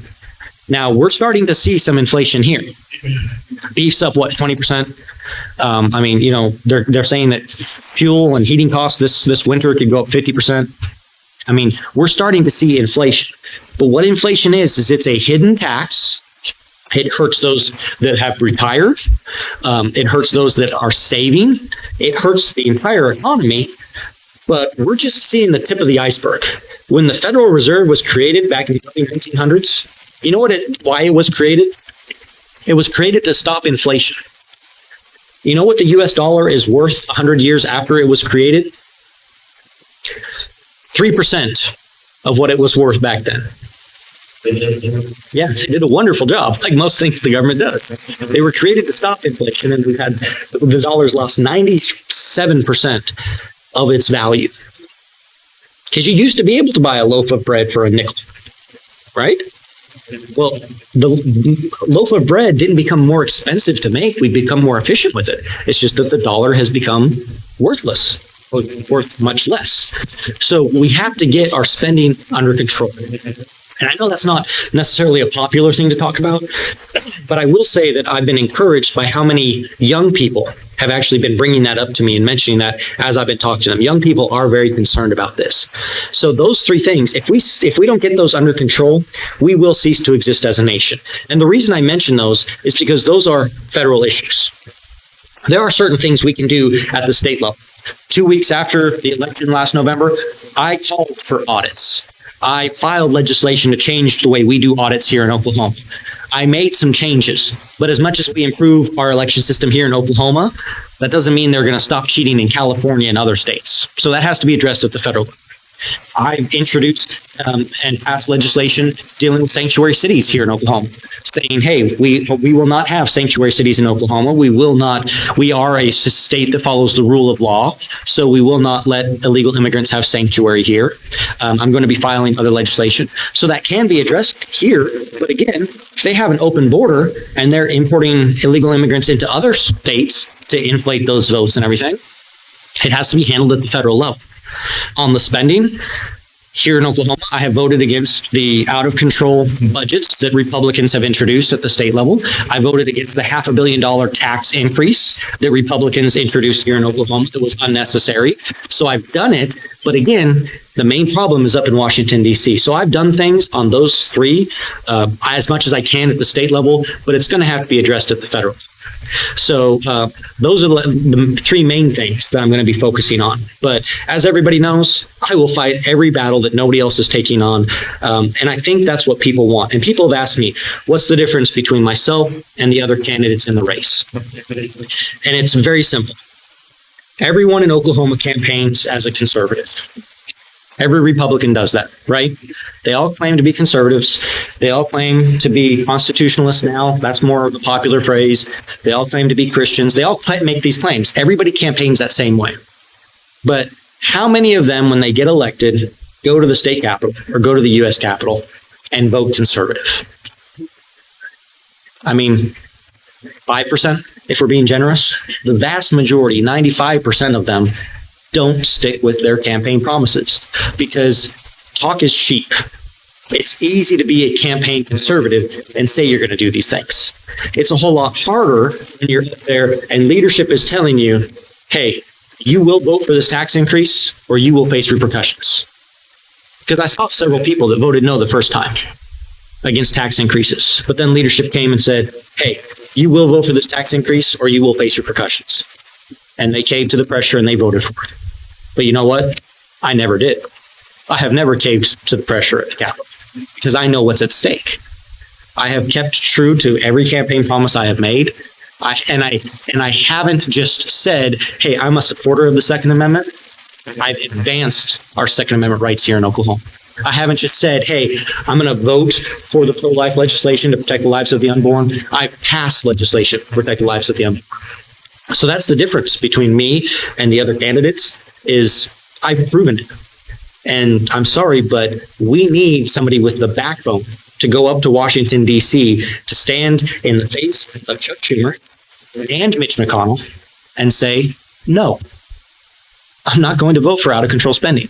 Now we're starting to see some inflation here. Beef's up, 20%? They're saying that fuel and heating costs this winter could go up 50%. We're starting to see inflation. But what inflation is it's a hidden tax. It hurts those that have retired. It hurts those that are saving. It hurts the entire economy. But we're just seeing the tip of the iceberg. When the Federal Reserve was created back in the 1900s, you know why it was created? It was created to stop inflation. You know what the US dollar is worth 100 years after it was created? 3% of what it was worth back then. Yeah, they did a wonderful job, like most things the government does. They were created to stop inflation, and we've had the dollar's lost 97% of its value. Because you used to be able to buy a loaf of bread for a nickel, right? Well, the loaf of bread didn't become more expensive to make. We become more efficient with it. It's just that the dollar has become worthless, or worth much less. So we have to get our spending under control. And I know that's not necessarily a popular thing to talk about, but I will say that I've been encouraged by how many young people have actually been bringing that up to me and mentioning that as I've been talking to them. Young people are very concerned about this. So those 3 things, if we don't get those under control, we will cease to exist as a nation. And the reason I mention those is because those are federal issues. There are certain things we can do at the state level. 2 weeks after the election last November, I called for audits. I filed legislation to change the way we do audits here in Oklahoma. I made some changes, but as much as we improve our election system here in Oklahoma, that doesn't mean they're going to stop cheating in California and other states. So that has to be addressed at the federal level. I've introduced and passed legislation dealing with sanctuary cities here in Oklahoma, saying, hey, we will not have sanctuary cities in Oklahoma. We are a state that follows the rule of law, so we will not let illegal immigrants have sanctuary here. I'm going to be filing other legislation. So that can be addressed here. But again, if they have an open border and they're importing illegal immigrants into other states to inflate those votes and everything, it has to be handled at the federal level. On the spending, here in Oklahoma, I have voted against the out-of-control budgets that Republicans have introduced at the state level. I voted against the $500 million tax increase that Republicans introduced here in Oklahoma that was unnecessary. So I've done it, but again, the main problem is up in Washington, D.C. So I've done things on those three as much as I can at the state level, but it's going to have to be addressed at the federal. So those are the three main things that I'm going to be focusing on. But as everybody knows, I will fight every battle that nobody else is taking on. And I think that's what people want. And people have asked me, what's the difference between myself and the other candidates in the race? And it's very simple. Everyone in Oklahoma campaigns as a conservative. Every Republican does that, right? They all claim to be conservatives. They all claim to be constitutionalists now. That's more of the popular phrase. They all claim to be Christians. They all make these claims. Everybody campaigns that same way. But how many of them, when they get elected, go to the state capitol or go to the U.S. Capitol and vote conservative? I mean, 5%, if we're being generous. The vast majority, 95% of them, don't stick with their campaign promises because talk is cheap. It's easy to be a campaign conservative and say you're going to do these things. It's a whole lot harder when you're up there and leadership is telling you, hey, you will vote for this tax increase or you will face repercussions. Because I saw several people that voted no the first time against tax increases. But then leadership came and said, hey, you will vote for this tax increase or you will face repercussions. And they caved to the pressure and they voted for it. But you know what? I never did. I have never caved to the pressure at the Capitol because I know what's at stake. I have kept true to every campaign promise I have made. And I haven't just said, hey, I'm a supporter of the Second Amendment. I've advanced our Second Amendment rights here in Oklahoma. I haven't just said, hey, I'm going to vote for the pro-life legislation to protect the lives of the unborn. I've passed legislation to protect the lives of the unborn. So that's the difference between me and the other candidates is I've proven it. And I'm sorry, but we need somebody with the backbone to go up to Washington, D.C. to stand in the face of Chuck Schumer and Mitch McConnell and say, no, I'm not going to vote for out-of-control spending.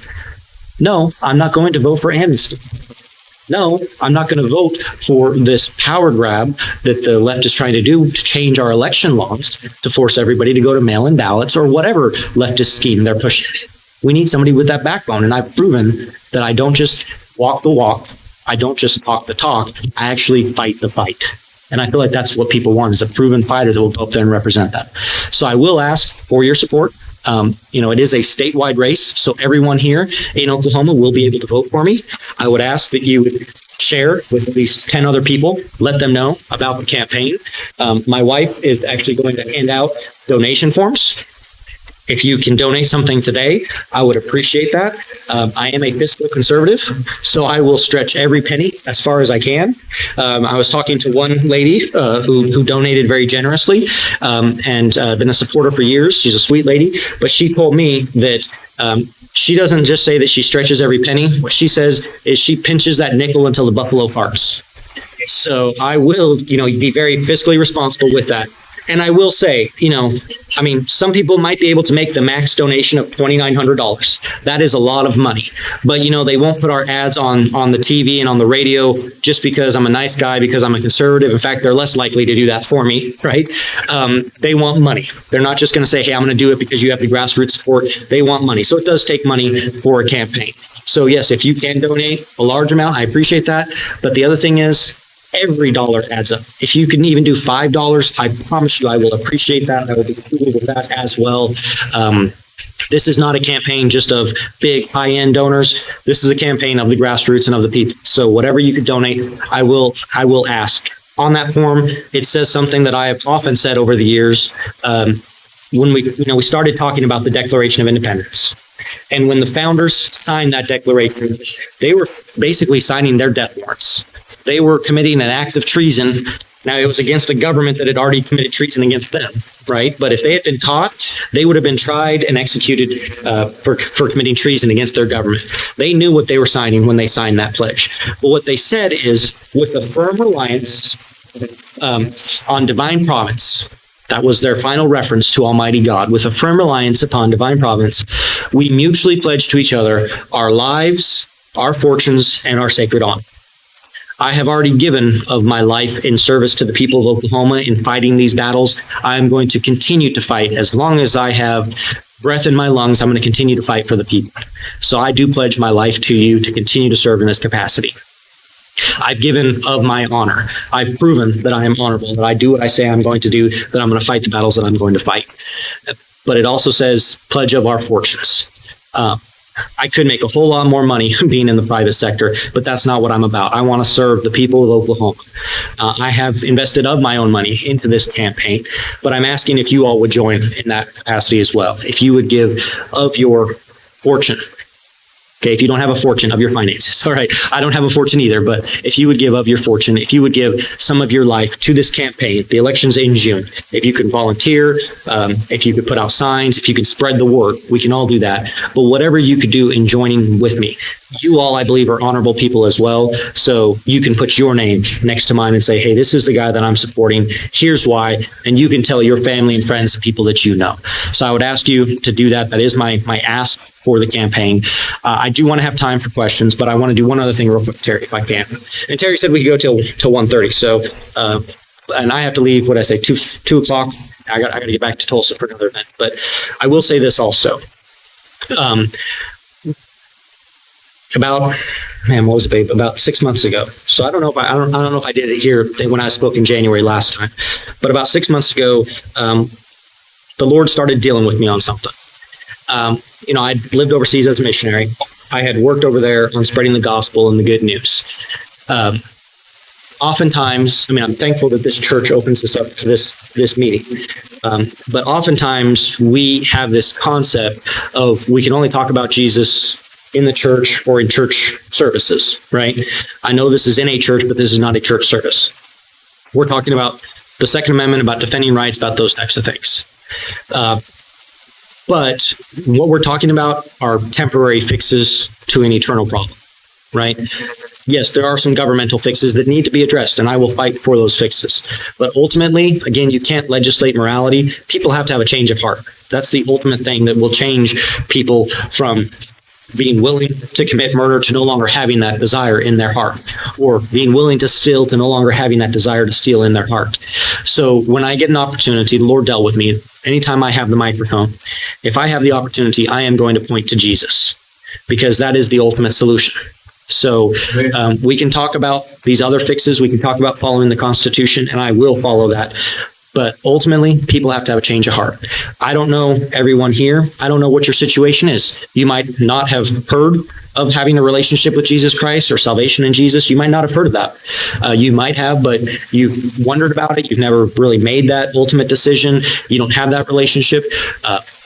No, I'm not going to vote for amnesty. No, I'm not going to vote for this power grab that the left is trying to do to change our election laws to force everybody to go to mail-in ballots or whatever leftist scheme they're pushing. We need somebody with that backbone. And I've proven that I don't just walk the walk. I don't just talk the talk. I actually fight the fight. And I feel like that's what people want is a proven fighter that will go up there and represent that. So I will ask for your support. It is a statewide race, so everyone here in Oklahoma will be able to vote for me. I would ask that you would share with at least 10 other people, let them know about the campaign. My wife is actually going to hand out donation forms. If you can donate something today, I would appreciate that. I am a fiscal conservative, so I will stretch every penny as far as I can. I was talking to one lady who donated very generously and been a supporter for years. She's a sweet lady, but she told me that she doesn't just say that she stretches every penny. What she says is she pinches that nickel until the buffalo farts. So I will, be very fiscally responsible with that. And I will say, some people might be able to make the max donation of $2,900. That is a lot of money. But, they won't put our ads on the TV and on the radio just because I'm a nice guy, because I'm a conservative. In fact, they're less likely to do that for me, right? They want money. They're not just going to say, hey, I'm going to do it because you have the grassroots support. They want money. So it does take money for a campaign. So yes, if you can donate a large amount, I appreciate that. But the other thing is, every dollar adds up. If you can even do $5, I promise you I will appreciate that. I will be cool with that as well. This is not a campaign just of big high-end donors. This is a campaign of the grassroots and of the people. So whatever you could donate, I will ask On that form, it says something that I have often said over the years. When we started talking about the Declaration of Independence, and when the founders signed that declaration, they were basically signing their death warrants. They were committing an act of treason. Now, it was against a government that had already committed treason against them, right? But if they had been caught, they would have been tried and executed for committing treason against their government. They knew what they were signing when they signed that pledge. But what they said is, with a firm reliance on divine providence, that was their final reference to Almighty God. With a firm reliance upon divine providence, we mutually pledge to each other our lives, our fortunes, and our sacred honor. I have already given of my life in service to the people of Oklahoma in fighting these battles. I am going to continue to fight. As long as I have breath in my lungs, I'm going to continue to fight for the people. So I do pledge my life to you to continue to serve in this capacity. I've given of my honor. I've proven that I am honorable, that I do what I say I'm going to do, that I'm going to fight the battles that I'm going to fight. But it also says pledge of our fortunes. I could make a whole lot more money being in the private sector, but that's not what I'm about. I want to serve the people of Oklahoma. I have invested of my own money into this campaign, but I'm asking if you all would join in that capacity as well. If you would give of your fortune. Okay, if you don't have a fortune, of your finances. All right, I don't have a fortune either, but if you would give of your fortune, if you would give some of your life to this campaign, the election's in June. If you can volunteer, if you could put out signs, if you could spread the word, we can all do that. But whatever you could do in joining with me, you all, I believe, are honorable people as well. So you can put your name next to mine and say, hey, this is the guy that I'm supporting. Here's why. And you can tell your family and friends and people that you know. So I would ask you to do that. That is my ask for the campaign. I do want to have time for questions, but I want to do one other thing real quick, Terry, if I can. And Terry said we could go till 1:30. So, and I have to leave, what I say, 2 o'clock. I got to get back to Tulsa for another event. But I will say this also. About 6 months ago. So I don't know if I did it here when I spoke in January last time, but about 6 months ago, the Lord started dealing with me on something. I'd lived overseas as a missionary. I had worked over there on spreading the gospel and the good news. Oftentimes, I'm thankful that this church opens this up to this meeting. But oftentimes we have this concept of we can only talk about Jesus in the church or in church services, right? I know this is in a church, but this is not a church service. We're talking about the Second Amendment, about defending rights, about those types of things. But what we're talking about are temporary fixes to an eternal problem, right? Yes, there are some governmental fixes that need to be addressed, and I will fight for those fixes. But ultimately, again, you can't legislate morality. People have to have a change of heart. That's the ultimate thing that will change people from being willing to commit murder to no longer having that desire in their heart, or being willing to steal to no longer having that desire to steal in their heart. So when I get an opportunity, the Lord dealt with me. Anytime I have the microphone, if I have the opportunity, I am going to point to Jesus, because that is the ultimate solution. So we can talk about these other fixes. We can talk about following the Constitution, and I will follow that. But ultimately, people have to have a change of heart. I don't know everyone here. I don't know what your situation is. You might not have heard of having a relationship with Jesus Christ or salvation in Jesus. You might not have heard of that. You might have, but you've wondered about it. You've never really made that ultimate decision. You don't have that relationship.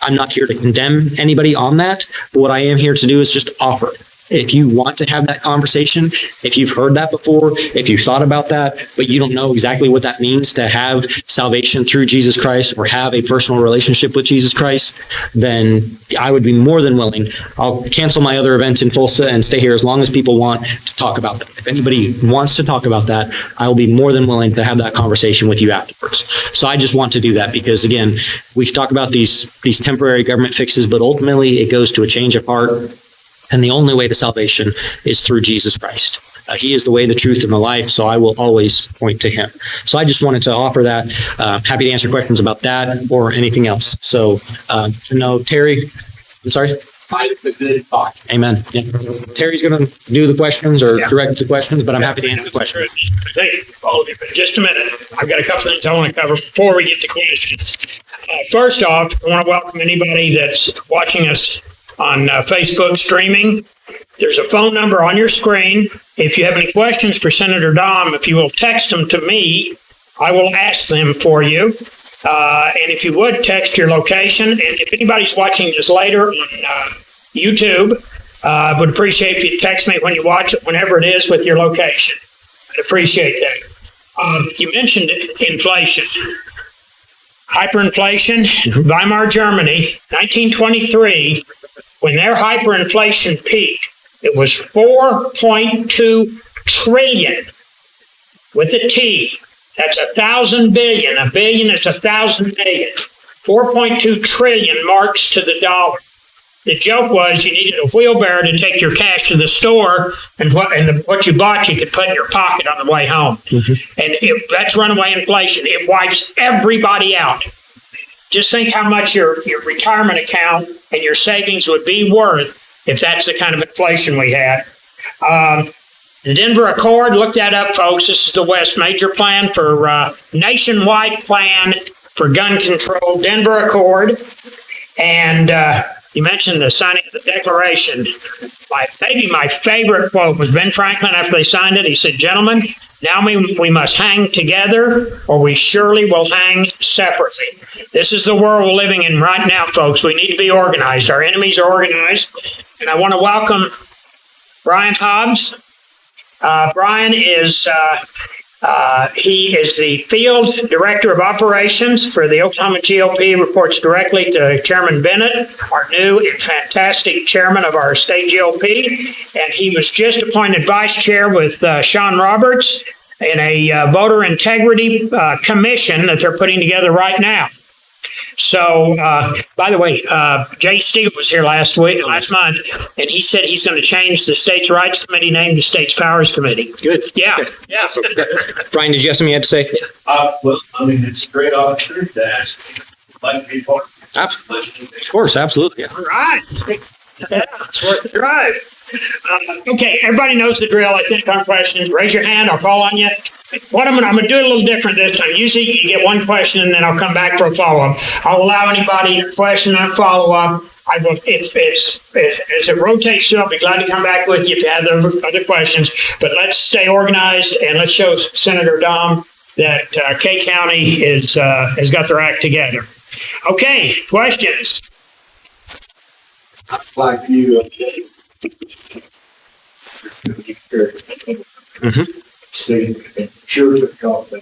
I'm not here to condemn anybody on that. But what I am here to do is just offer. If you want to have that conversation, if you've heard that before, if you've thought about that, but you don't know exactly what that means to have salvation through Jesus Christ or have a personal relationship with Jesus Christ, then I would be more than willing. I'll cancel my other event in Tulsa and stay here as long as people want to talk about that. If anybody wants to talk about that, I will be more than willing to have that conversation with you afterwards. So I just want to do that because, again, we can talk about these temporary government fixes, but ultimately it goes to a change of heart. And the only way to salvation is through Jesus Christ. He is the way, the truth, and the life, so I will always point to him. So I just wanted to offer that. Happy to answer questions about that or anything else. So, no, Terry, I'm sorry?
A good thought.
Amen. Yeah. Terry's going to do the questions or direct the questions, but I'm happy to answer the questions.
Thank you, all of you. But just a minute. I've got a couple things I want to cover before we get to questions. First off, I want to welcome anybody that's watching us on Facebook streaming There's a phone number on your screen. If you have any questions for Senator Dahm, if you will text them to me, I will ask them for you. And if you would, text your location. And if anybody's watching this later on YouTube, I would appreciate if you text me when you watch it, whenever it is, with your location. I'd appreciate that. You mentioned inflation. Hyperinflation, Weimar Germany, 1923, when their hyperinflation peaked, it was 4.2 trillion with a T. That's 1,000 billion. A billion is 1,000 million. 4.2 trillion marks to the dollar. The joke was you needed a wheelbarrow to take your cash to the store, and what you bought you could put in your pocket on the way home. And that's runaway inflation. It wipes everybody out. Just think how much your retirement account and your savings would be worth if that's the kind of inflation we had. The Denver Accord, look that up, folks. This is the West Major Plan for nationwide plan for gun control, Denver Accord. And you mentioned the signing of the Declaration. Maybe my favorite quote was Ben Franklin after they signed it. He said, "Gentlemen, now we must hang together, or we surely will hang separately." This is the world we're living in right now, folks. We need to be organized. Our enemies are organized. And I want to welcome Brian Hobbs. Brian is he is the field director of operations for the Oklahoma GOP, reports directly to Chairman Bennett, our new and fantastic chairman of our state GOP. And he was just appointed vice chair with Sean Roberts in a voter integrity commission that they're putting together right now. So, by the way, Jay Steele was here last month, and he said he's going to change the States' Rights Committee name to States Powers Committee.
Good.
Yeah,
Okay.
yeah.
Brian, did you have something you had to say?
Well, I mean, it's a great opportunity to ask, like, be part
Of course, absolutely.
All right. Yeah, it's worth the drive. Okay, everybody knows the drill. I think on questions, raise your hand. I'll call on you. What I'm going to do it a little different this time. Usually you get one question and then I'll come back for a follow-up. I'll allow anybody a question and a follow-up. I will, if as it rotates through, I'll be glad to come back with you if you have other questions. But let's stay organized and let's show Senator Dahm that K County has got their act together. Okay, questions?
like you. See, sure to help them.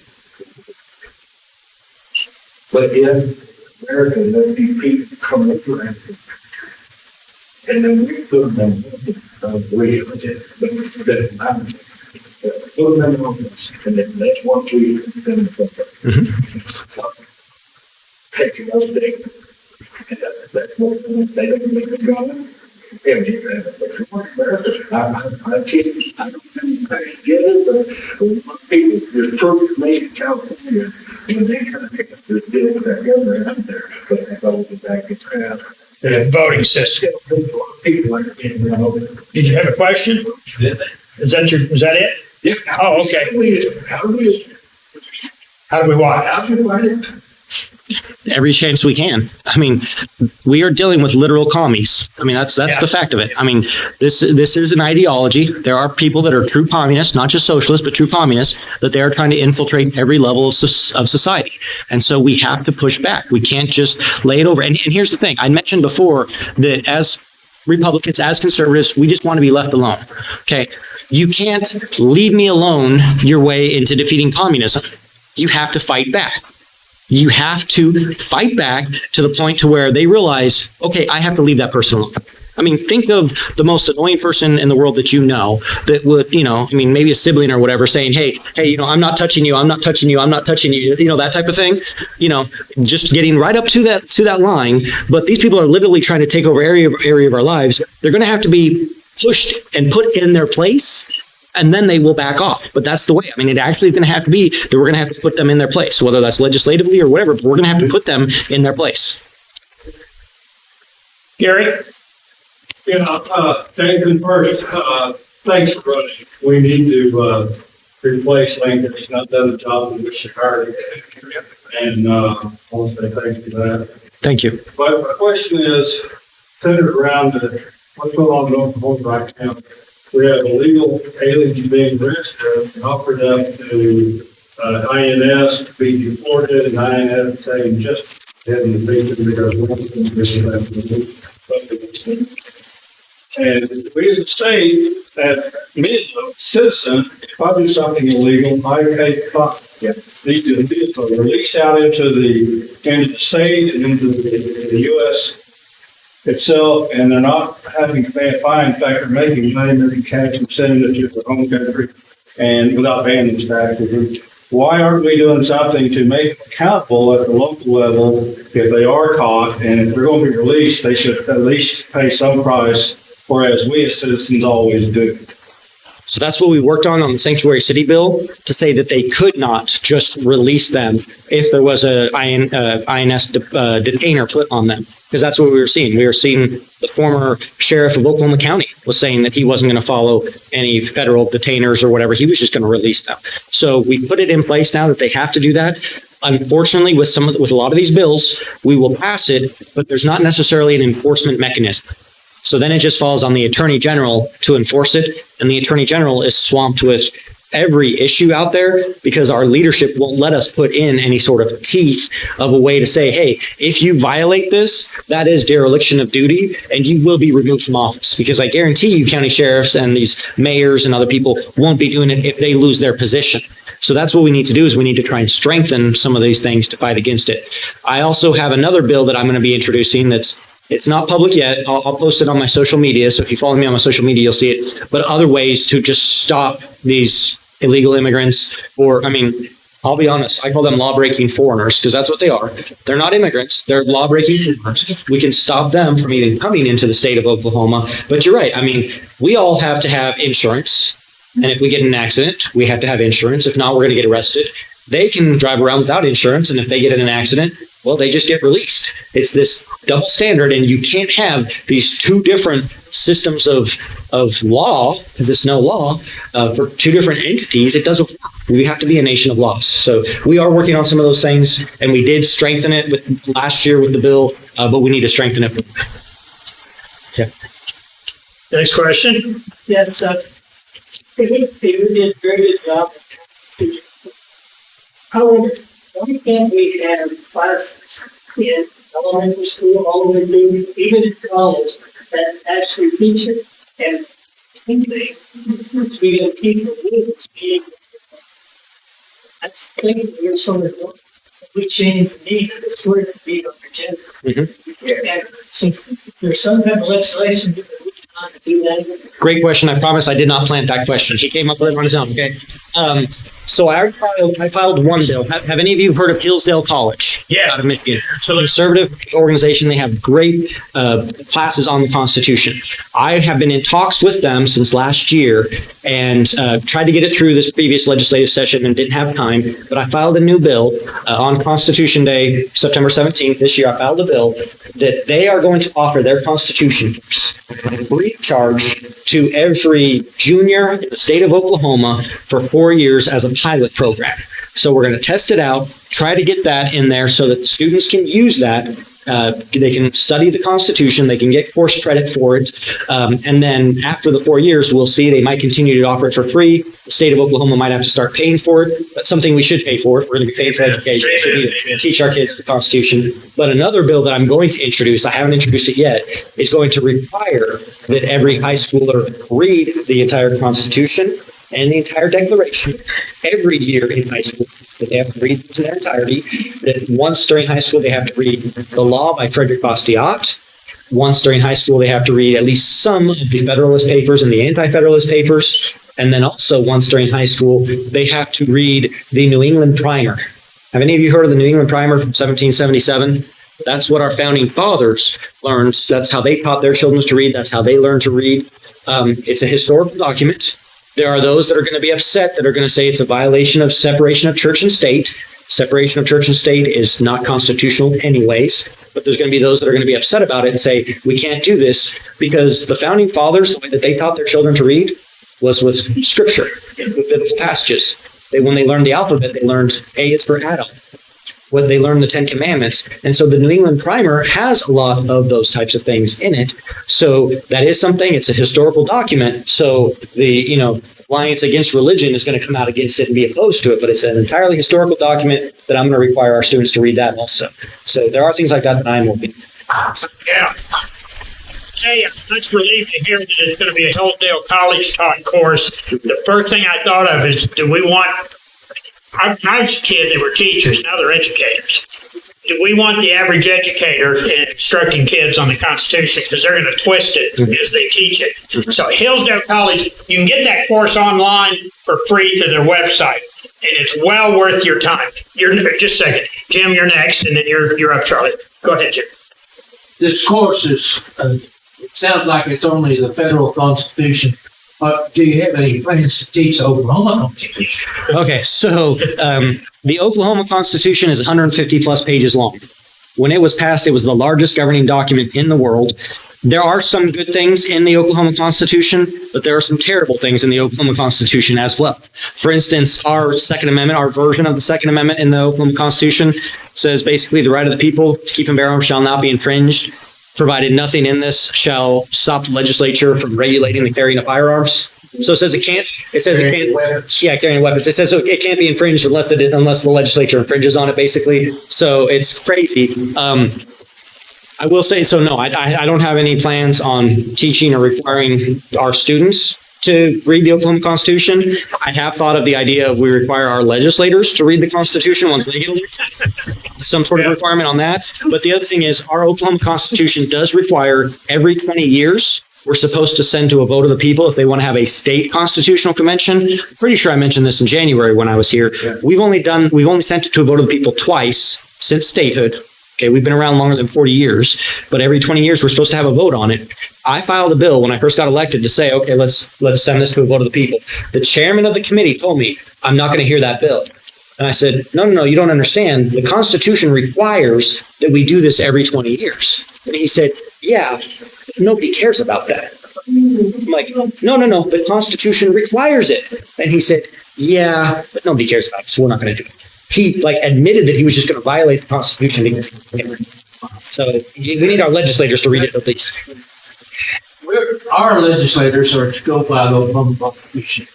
But in America, there'll be people coming up around. And then we put them on put them on this, and then that's what we then take it up there. And that's what they don't make it go. I don't get it, but people just prove to me in California, when they kind of pick up this deal with that government out there, but they go back to crowd.
The voting system.
People are getting run over.
Did you have a question? Was that it?
Yeah.
Oh, okay.
How do we
what?
how do we find it?
Every chance we can. I mean, we are dealing with literal commies. I mean, that's
Yeah.
the fact of it. I mean, this is an ideology. There are people that are true communists, not just socialists, but true communists, that they are trying to infiltrate every level of society. And so we have to push back. We can't just lay it over. And here's the thing. I mentioned before that as Republicans, as conservatives, we just want to be left alone. Okay. You can't leave me alone your way into defeating communism. You have to fight back. You have to fight back to the point to where they realize, okay, I have to leave that person alone. I mean, think of the most annoying person in the world that you know that would, maybe a sibling or whatever saying, hey, I'm not touching you. I'm not touching you. I'm not touching you. That type of thing, just getting right up to that line. But these people are literally trying to take over area of our lives. They're going to have to be pushed and put in their place. And then they will back off. But that's the way. I mean, it actually is going to have to be that we're going to have to put them in their place, whether that's legislatively or whatever, but we're going to have to put them in their place.
Gary?
Nathan, first, thanks for running. We need to replace Lincoln. He's not done the job in which he hired him. And I want to say thanks for that.
Thank you.
But my question is centered around the what's going on in Oklahoma right now? We have illegal aliens being registered and offered up to INS to be deported, and INS saying just having to beat them because one of them and we as a state, as me as a citizen, if I do something illegal, I pay the fine. Yeah. These individuals are released out into the state and into the U.S. itself, and they're not having to pay a fine. In fact, they're making money, making cash, and sending it to their home country, and without paying these taxes. Why aren't we doing something to make them accountable at the local level if they are caught, and if they're going to be released, they should at least pay some price, whereas we as citizens always do.
So that's what we worked on the sanctuary city bill, to say that they could not just release them if there was a INS detainer put on them. Because that's what we were seeing. We were seeing the former sheriff of Oklahoma County was saying that he wasn't going to follow any federal detainers or whatever. He was just going to release them. So we put it in place now that they have to do that. Unfortunately, with a lot of these bills, we will pass it, but there's not necessarily an enforcement mechanism. So then it just falls on the Attorney General to enforce it, and the Attorney General is swamped with every issue out there because our leadership won't let us put in any sort of teeth of a way to say, hey, if you violate this, that is dereliction of duty, and you will be removed from office. Because I guarantee you county sheriffs and these mayors and other people won't be doing it if they lose their position. So that's what we need to do, is we need to try and strengthen some of these things to fight against it. I also have another bill that I'm going to be introducing it's not public yet. I'll post it on my social media. So if you follow me on my social media, you'll see it. But other ways to just stop these illegal immigrants, I'll be honest, I call them law-breaking foreigners because that's what they are. They're not immigrants. They're law-breaking foreigners. We can stop them from even coming into the state of Oklahoma. But you're right. We all have to have insurance. And if we get in an accident, we have to have insurance. If not, we're going to get arrested. They can drive around without insurance. And if they get in an accident, well, they just get released. It's this double standard, and you can't have these two different systems of law, this no law, for two different entities. It doesn't work. We have to be a nation of laws. So we are working on some of those things, and we did strengthen it with last year with the bill, but we need to strengthen it. Yeah.
Next question.
Yes, you did a very good job. However, why can't we have classes in elementary school all the way through, even in college, that actually teach it and think so we can keep the rules being. I think there's some of we change the need of the story to be of agenda. And so there's some kind of legislation that we cannot do that.
Great question. I promise I did not plant that question. He came up with it on his own. Okay. So I filed one bill. Have any of you heard of Hillsdale College?
Yes.
Out of Michigan. So a conservative organization. They have great classes on the Constitution. I have been in talks with them since last year and tried to get it through this previous legislative session and didn't have time. But I filed a new bill on Constitution Day, September 17th this year. I filed a bill that they are going to offer their Constitution free of charge to every junior in the state of Oklahoma for 4 years as a pilot program. So we're going to test it out, try to get that in there so that the students can use that. They can study the Constitution, they can get course credit for it, and then after the 4 years, we'll see. They might continue to offer it for free. The state of Oklahoma might have to start paying for it. That's something we should pay for. We're going to be paying for education. So we need to teach our kids the Constitution. But another bill that I'm going to introduce, I haven't introduced it yet, is going to require that every high schooler read the entire Constitution and the entire Declaration every year in high school. That they have to read in their entirety. That once during high school, they have to read The Law by Frederick Bastiat. Once during high school, they have to read at least some of the Federalist Papers and the Anti-Federalist Papers. And then also once during high school, they have to read the New England Primer. Have any of you heard of the New England Primer from 1777? That's what our founding fathers learned. That's how they taught their children to read. That's how they learned to read. It's a historical document. There are those that are going to be upset, that are going to say it's a violation of separation of church and state. Separation of church and state is not constitutional anyways, but there's going to be those that are going to be upset about it and say, we can't do this because the founding fathers, the way that they taught their children to read was with scripture, with biblical passages. When they learned the alphabet, they learned A is for Adam, what they learn the 10 Commandments. And so the New England Primer has a lot of those types of things in it. So that is something, it's a historical document. So the, Alliance Against Religion is going to come out against it and be opposed to it, but it's an entirely historical document that I'm going to require our students to read that also. So there are things like that that I'm looking.
Yeah. Hey, I'm much relieved to hear that it's going to be a Hillsdale College taught course. The first thing I thought of is, do we want, I was a kid, they were teachers, now they're educators. Do we want the average educator instructing kids on the Constitution? Because they're going to twist it as they teach it. So Hillsdale College, you can get that course online for free through their website, and it's well worth your time. Just a second. Jim, you're next, and then you're up, Charlie. Go ahead, Jim.
This course is, it sounds like it's only the federal Constitution. Do you have any plans to teach the Oklahoma Constitution?
Okay, so the Oklahoma Constitution is 150 plus pages long. When it was passed, it was the largest governing document in the world. There are some good things in the Oklahoma Constitution, but there are some terrible things in the Oklahoma Constitution as well. For instance, our Second Amendment, our version of the Second Amendment in the Oklahoma Constitution says basically the right of the people to keep and bear arms shall not be infringed, provided nothing in this shall stop the legislature from regulating the carrying of firearms. So it says it can't. It says it can't.
Weapons.
Yeah, carrying weapons. It says it can't be infringed unless the legislature infringes on it, basically. So it's crazy. I will say, so no, I don't have any plans on teaching or requiring our students to read the Oklahoma Constitution. I have thought of the idea of we require our legislators to read the Constitution once they get elected. Some sort of requirement on that. But the other thing is our Oklahoma Constitution does require every 20 years, we're supposed to send to a vote of the people if they want to have a state constitutional convention. I'm pretty sure I mentioned this in January when I was here. Yeah. We've only sent it to a vote of the people twice since statehood. Okay, we've been around longer than 40 years, but every 20 years we're supposed to have a vote on it. I filed a bill when I first got elected to say, okay, let's send this to a vote of the people. The chairman of the committee told me, I'm not going to hear that bill. And I said, no, you don't understand. The Constitution requires that we do this every 20 years. And he said, yeah, nobody cares about that. I'm like, no, the Constitution requires it. And he said, yeah, but nobody cares about it, so we're not going to do it. He admitted that he was just going to violate the Constitution. So we need our legislators to read it at least.
Our legislators are to go by the Oklahoma Constitution.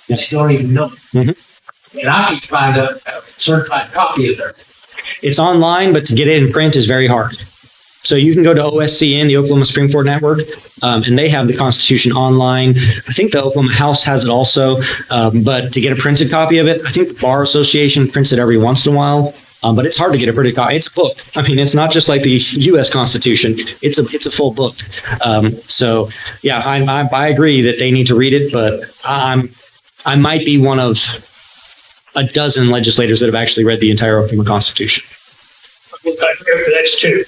And they don't even know it. Mm-hmm. And I can find a certified copy of it.
It's online, but to get it in print is very hard. So you can go to OSCN, the Oklahoma Supreme Court Network, and they have the Constitution online. I think the Oklahoma House has it also, but to get a printed copy of it, I think the Bar Association prints it every once in a while, but it's hard to get a printed copy. It's a book. I mean, it's not just like the U.S. Constitution. It's a full book. So yeah, I agree that they need to read it, but I might be one of a dozen legislators that have actually read the entire Oklahoma Constitution.
That's two.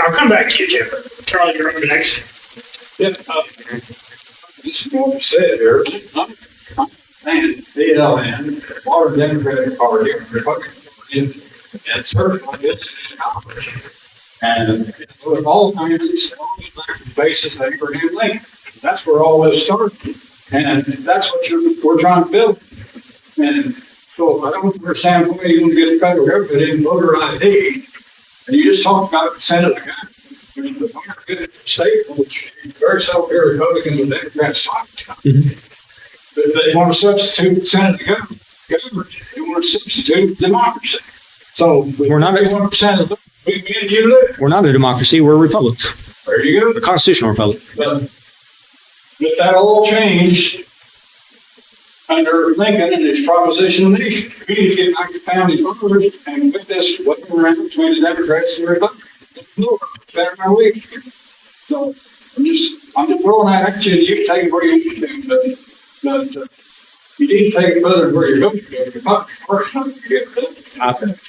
I'll come back to you, Jim. Charlie, you're up next.
Yeah, this is what we said here. I'm BLN, Water Democratic Party, Republican Party, and certainly it's accomplished. And with all kinds of the basis of Abraham Lincoln. That's where all this started. And that's what we're trying to build. And so I don't understand why you want to get the federal government in voter ID. And you just talked about consent of the government. There's the very good state, which is very self-here Republicans and Democrats talk about. Mm-hmm. But they want to substitute consent of the government. They want to substitute democracy. So
we're not
1% of the
we're not a democracy. We're a republic.
There you go.
A constitutional republic.
But that all changed under Lincoln and his proposition of nation. We need to get back to founding fathers and put this weapon around between the Democrats and the Republicans. Better than we. So I'm just throwing that at you and you take it where you need to, but you need to take it further than where you're going to go.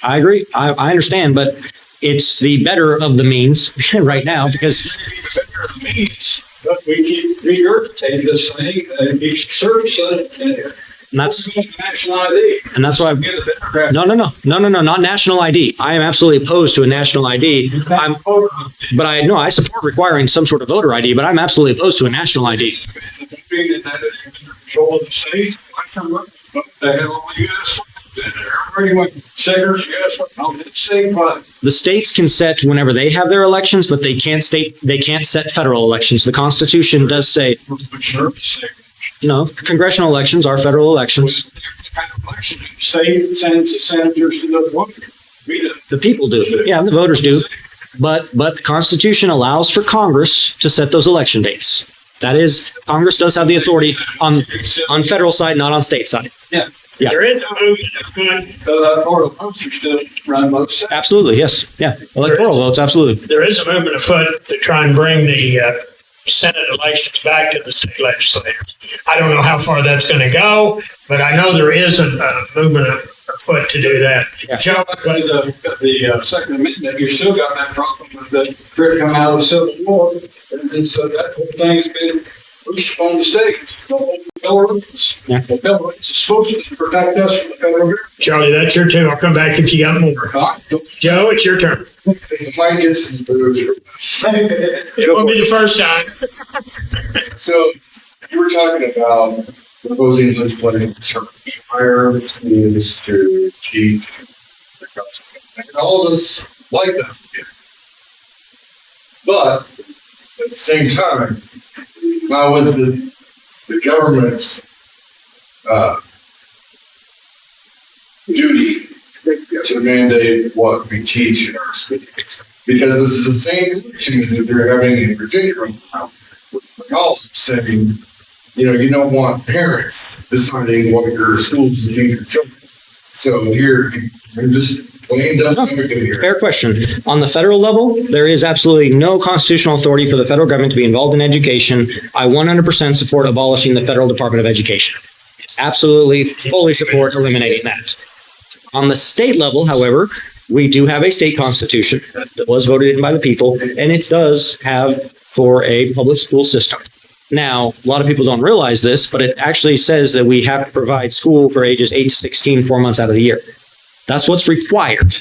I agree. I understand, but it's the better of the means right now because
the better of the means. But we keep regurgitating this thing and each service
and that's
national ID.
And that's why no, not national ID. I am absolutely opposed to a national ID. I support requiring some sort of voter ID, but I'm absolutely opposed to a national ID.
Control of the state. I come up, but they have all the U.S. in there. pretty much stickers, yes, no, it's state fund.
The states can set whenever they have their elections, but they can't set federal elections. The Constitution does say, no, congressional elections are federal elections.
State sends the senators to the vote. We do.
The people do. Yeah, the voters do. But the Constitution allows for Congress to set those election dates. That is, Congress does have the authority on federal side, not on state side.
Yeah.
Yeah.
There is a movement afoot.
Electoral votes are still run both sides.
Absolutely, yes. Yeah. Electoral votes, absolutely.
There is a movement afoot to try and bring the Senate elections back to the state legislators. I don't know how far that's going to go, but I know there is a movement afoot to do that.
Yeah.
Joe,
The Second Amendment, you still got that problem with the grid come out of the Civil War. And so that whole thing's been pushed on the states. The whole Bill of Rights.
Yeah.
The Bill of Rights is supposed to protect us from the federal government.
Charlie, that's your turn. I'll come back if you got more. Joe, it's your turn.
Might get some booze.
It won't be the first time.
So you were talking about proposing legislation to require schools to teach the Constitution. And all of us like that. But at the same time, now with the government's duty to mandate what we teach in our schools. Because this is the same thing that they're having in Virginia with college saying, you don't want parents deciding what your schools teach your children. So here, I'm just plain dumb advocate here.
Fair question. On the federal level, there is absolutely no constitutional authority for the federal government to be involved in education. I 100% support abolishing the Federal Department of Education. Absolutely, fully support eliminating that. On the state level, however, we do have a state constitution that was voted in by the people, and it does have for a public school system. Now, a lot of people don't realize this, but it actually says that we have to provide school for ages 8 to 16, 4 months out of the year. That's what's required.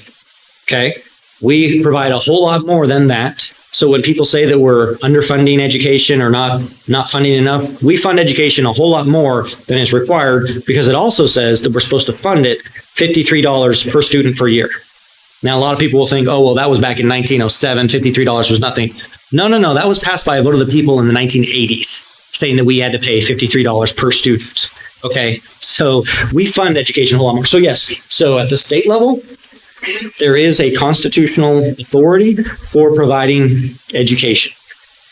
Okay. We provide a whole lot more than that. So when people say that we're underfunding education or not funding enough, we fund education a whole lot more than is required, because it also says that we're supposed to fund it $53 per student per year. Now, a lot of people will think, oh, well, that was back in 1907. $53 was nothing. No. That was passed by a vote of the people in the 1980s, saying that we had to pay $53 per student. Okay, so we fund education a whole lot more. So yes, so at the state level, there is a constitutional authority for providing education.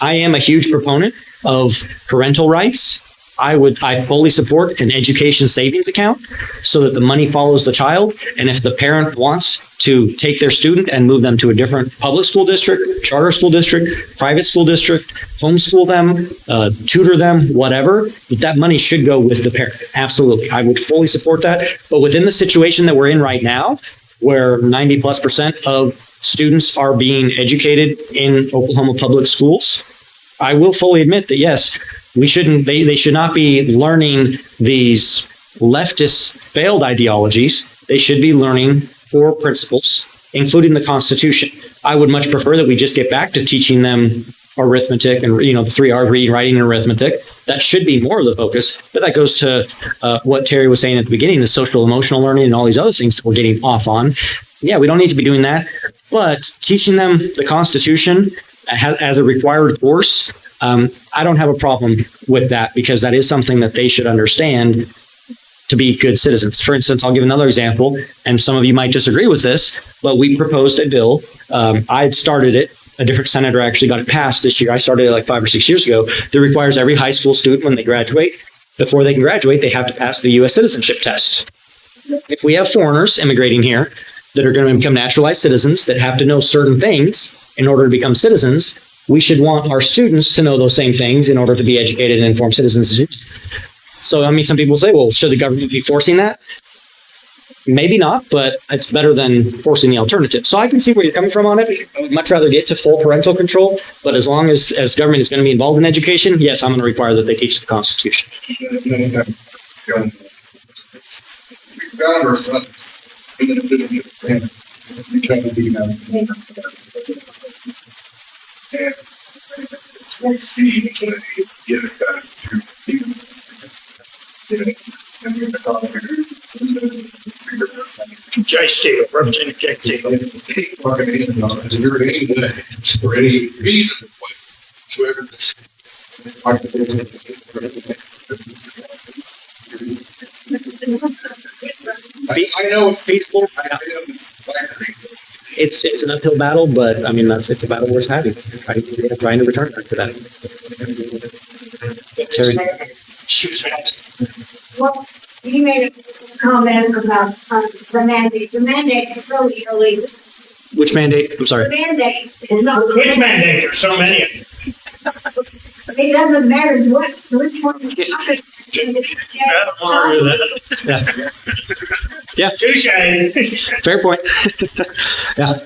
I am a huge proponent of parental rights. I fully support an education savings account so that the money follows the child. And if the parent wants to take their student and move them to a different public school district, charter school district, private school district, homeschool them, tutor them, whatever, that money should go with the parent. Absolutely. I would fully support that. But within the situation that we're in right now, where 90+% of students are being educated in Oklahoma public schools, I will fully admit that, yes, we shouldn't, they should not be learning these leftist failed ideologies. They should be learning core principles, including the Constitution. I would much prefer that we just get back to teaching them arithmetic and, the 3 R's, reading, writing, and arithmetic. That should be more of the focus. But that goes to what Terry was saying at the beginning, the social emotional learning and all these other things that we're getting off on. Yeah, we don't need to be doing that. But teaching them the Constitution as a required course, I don't have a problem with that, because that is something that they should understand to be good citizens. For instance, I'll give another example, and some of you might disagree with this, but we proposed a bill. I had started it. A different senator actually got it passed this year. I started it like 5 or 6 years ago. That requires every high school student, when they graduate, before they can graduate, they have to pass the U.S. citizenship test. If we have foreigners immigrating here that are going to become naturalized citizens that have to know certain things in order to become citizens, we should want our students to know those same things in order to be educated and informed citizens. So, some people say, well, should the government be forcing that? Maybe not, but it's better than forcing the alternative. So I can see where you're coming from on it. I would much rather get to full parental control, but as long as government is going to be involved in education, yes, I'm going to require that they teach the Constitution.
Jay Steele, Representative Jay Steele.
Is there any way or any reason whatsoever this? I know it's peaceful. I agree.
It's an uphill battle, but I mean, it's a battle worth having. Trying to return back to that. Terry?
Well, you made a comment about the mandate. The mandate is really illegal.
Which mandate? I'm sorry.
The mandate is not.
Which mandate? There's so many of them.
It doesn't matter which one.
I don't want to do that.
Yeah.
Touche.
Fair point. Yeah.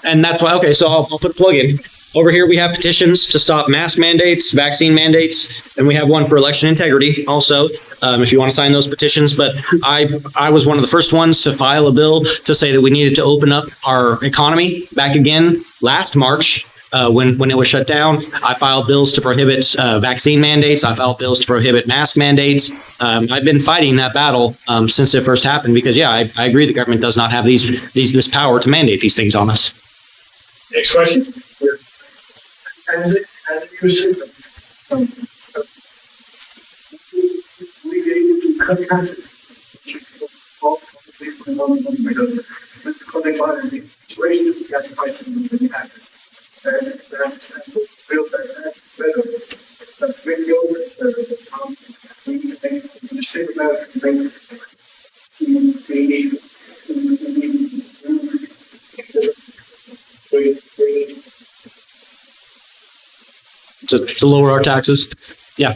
And that's why, okay, so I'll put a plug in. Over here, we have petitions to stop mask mandates, vaccine mandates, and we have one for election integrity also, if you want to sign those petitions. But I was one of the first ones to file a bill to say that we needed to open up our economy back again last March. When it was shut down, I filed bills to prohibit vaccine mandates. I filed bills to prohibit mask mandates. I've been fighting that battle since it first happened because, yeah, I agree the government does not have this power to mandate these things on us.
Next question.
And you said, we gave you country.
To lower our taxes. Yeah.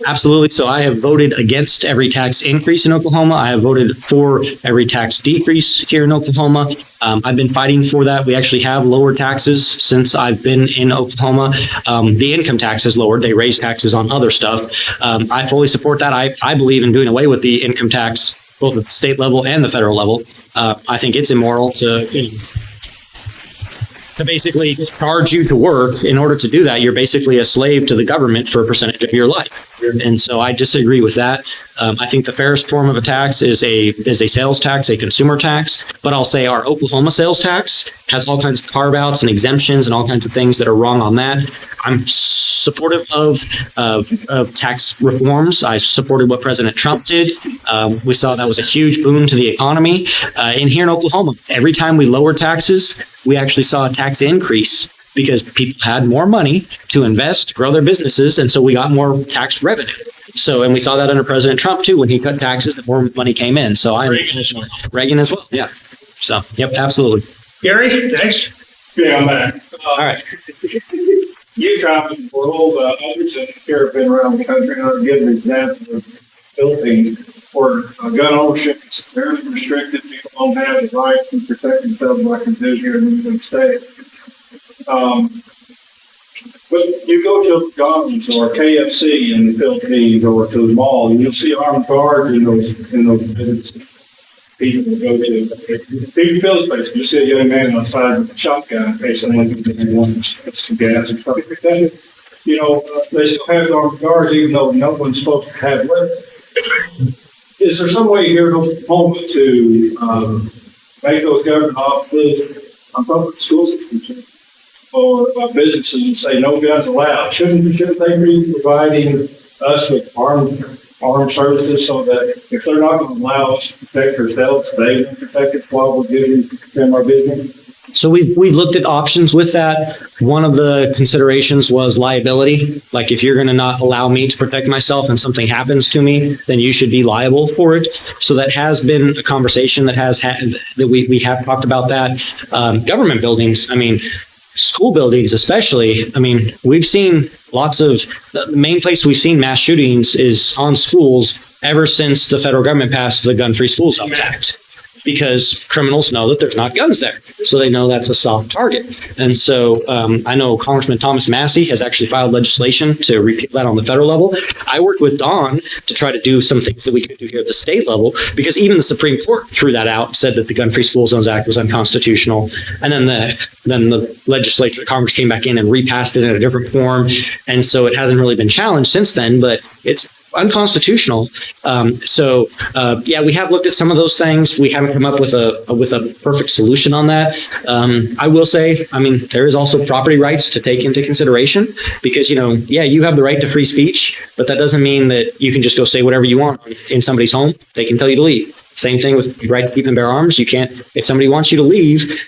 Absolutely. So I have voted against every tax increase in Oklahoma. I have voted for every tax decrease here in Oklahoma. I've been fighting for that. We actually have lowered taxes since I've been in Oklahoma. The income tax is lowered. They raise taxes on other stuff. I fully support that. I believe in doing away with the income tax, both at the state level and the federal level. I think it's immoral to basically charge you to work. In order to do that, you're basically a slave to the government for a percentage of your life. And so I disagree with that. I think the fairest form of a tax is a sales tax, a consumer tax. But I'll say our Oklahoma sales tax has all kinds of carve-outs and exemptions and all kinds of things that are wrong on that. I'm supportive of tax reforms. I supported what President Trump did. We saw that was a huge boon to the economy. And here in Oklahoma, every time we lower taxes, we actually saw a tax increase because people had more money to invest, grow their businesses, and so we got more tax revenue. So, and we saw that under President Trump too, when he cut taxes, the more money came in. So Reagan as well. Yeah. So, yep, absolutely.
Gary, next.
Yeah, I'm back.
All right.
You travel the world, others in here have been around the country, and I'll give an example of Philippines, where gun ownership is severely restricted. People don't have the right to protect themselves like they do here in the States. But you go to McDonald's or KFC in the Philippines or to the mall, and you'll see armed guards in those visits people will go to. Even Philippines, you see a young man outside with a shotgun in case someone wants some gas or something like that. You know, they still have the armed guards even though no one's supposed to have weapons. Is there some way here in Oklahoma to make those government offices, I'm talking about school systems, or businesses and say no guns allowed? Shouldn't they be providing us with armed services so that if they're not going to allow us to protect ourselves, they will protect us while we're giving them our business?
So we've looked at options with that. One of the considerations was liability. Like if you're going to not allow me to protect myself and something happens to me, then you should be liable for it. So that has been a conversation that we have talked about that. Government buildings, I mean, school buildings especially. I mean, we've seen the main place we've seen mass shootings is on schools ever since the federal government passed the Gun-Free Schools Act. Because criminals know that there's not guns there. So they know that's a soft target. And so I know Congressman Thomas Massey has actually filed legislation to repeal that on the federal level. I worked with Don to try to do some things that we could do here at the state level, because even the Supreme Court threw that out, said that the Gun-Free School Zones Act was unconstitutional. And then the legislature, Congress came back in and repassed it in a different form. And so it hasn't really been challenged since then, but it's unconstitutional. Yeah, we have looked at some of those things. We haven't come up with a perfect solution on that. I will say, I mean, there is also property rights to take into consideration because, yeah, you have the right to free speech, but that doesn't mean that you can just go say whatever you want in somebody's home. They can tell you to leave. Same thing with the right to keep and bear arms. You can't, if somebody wants you to leave,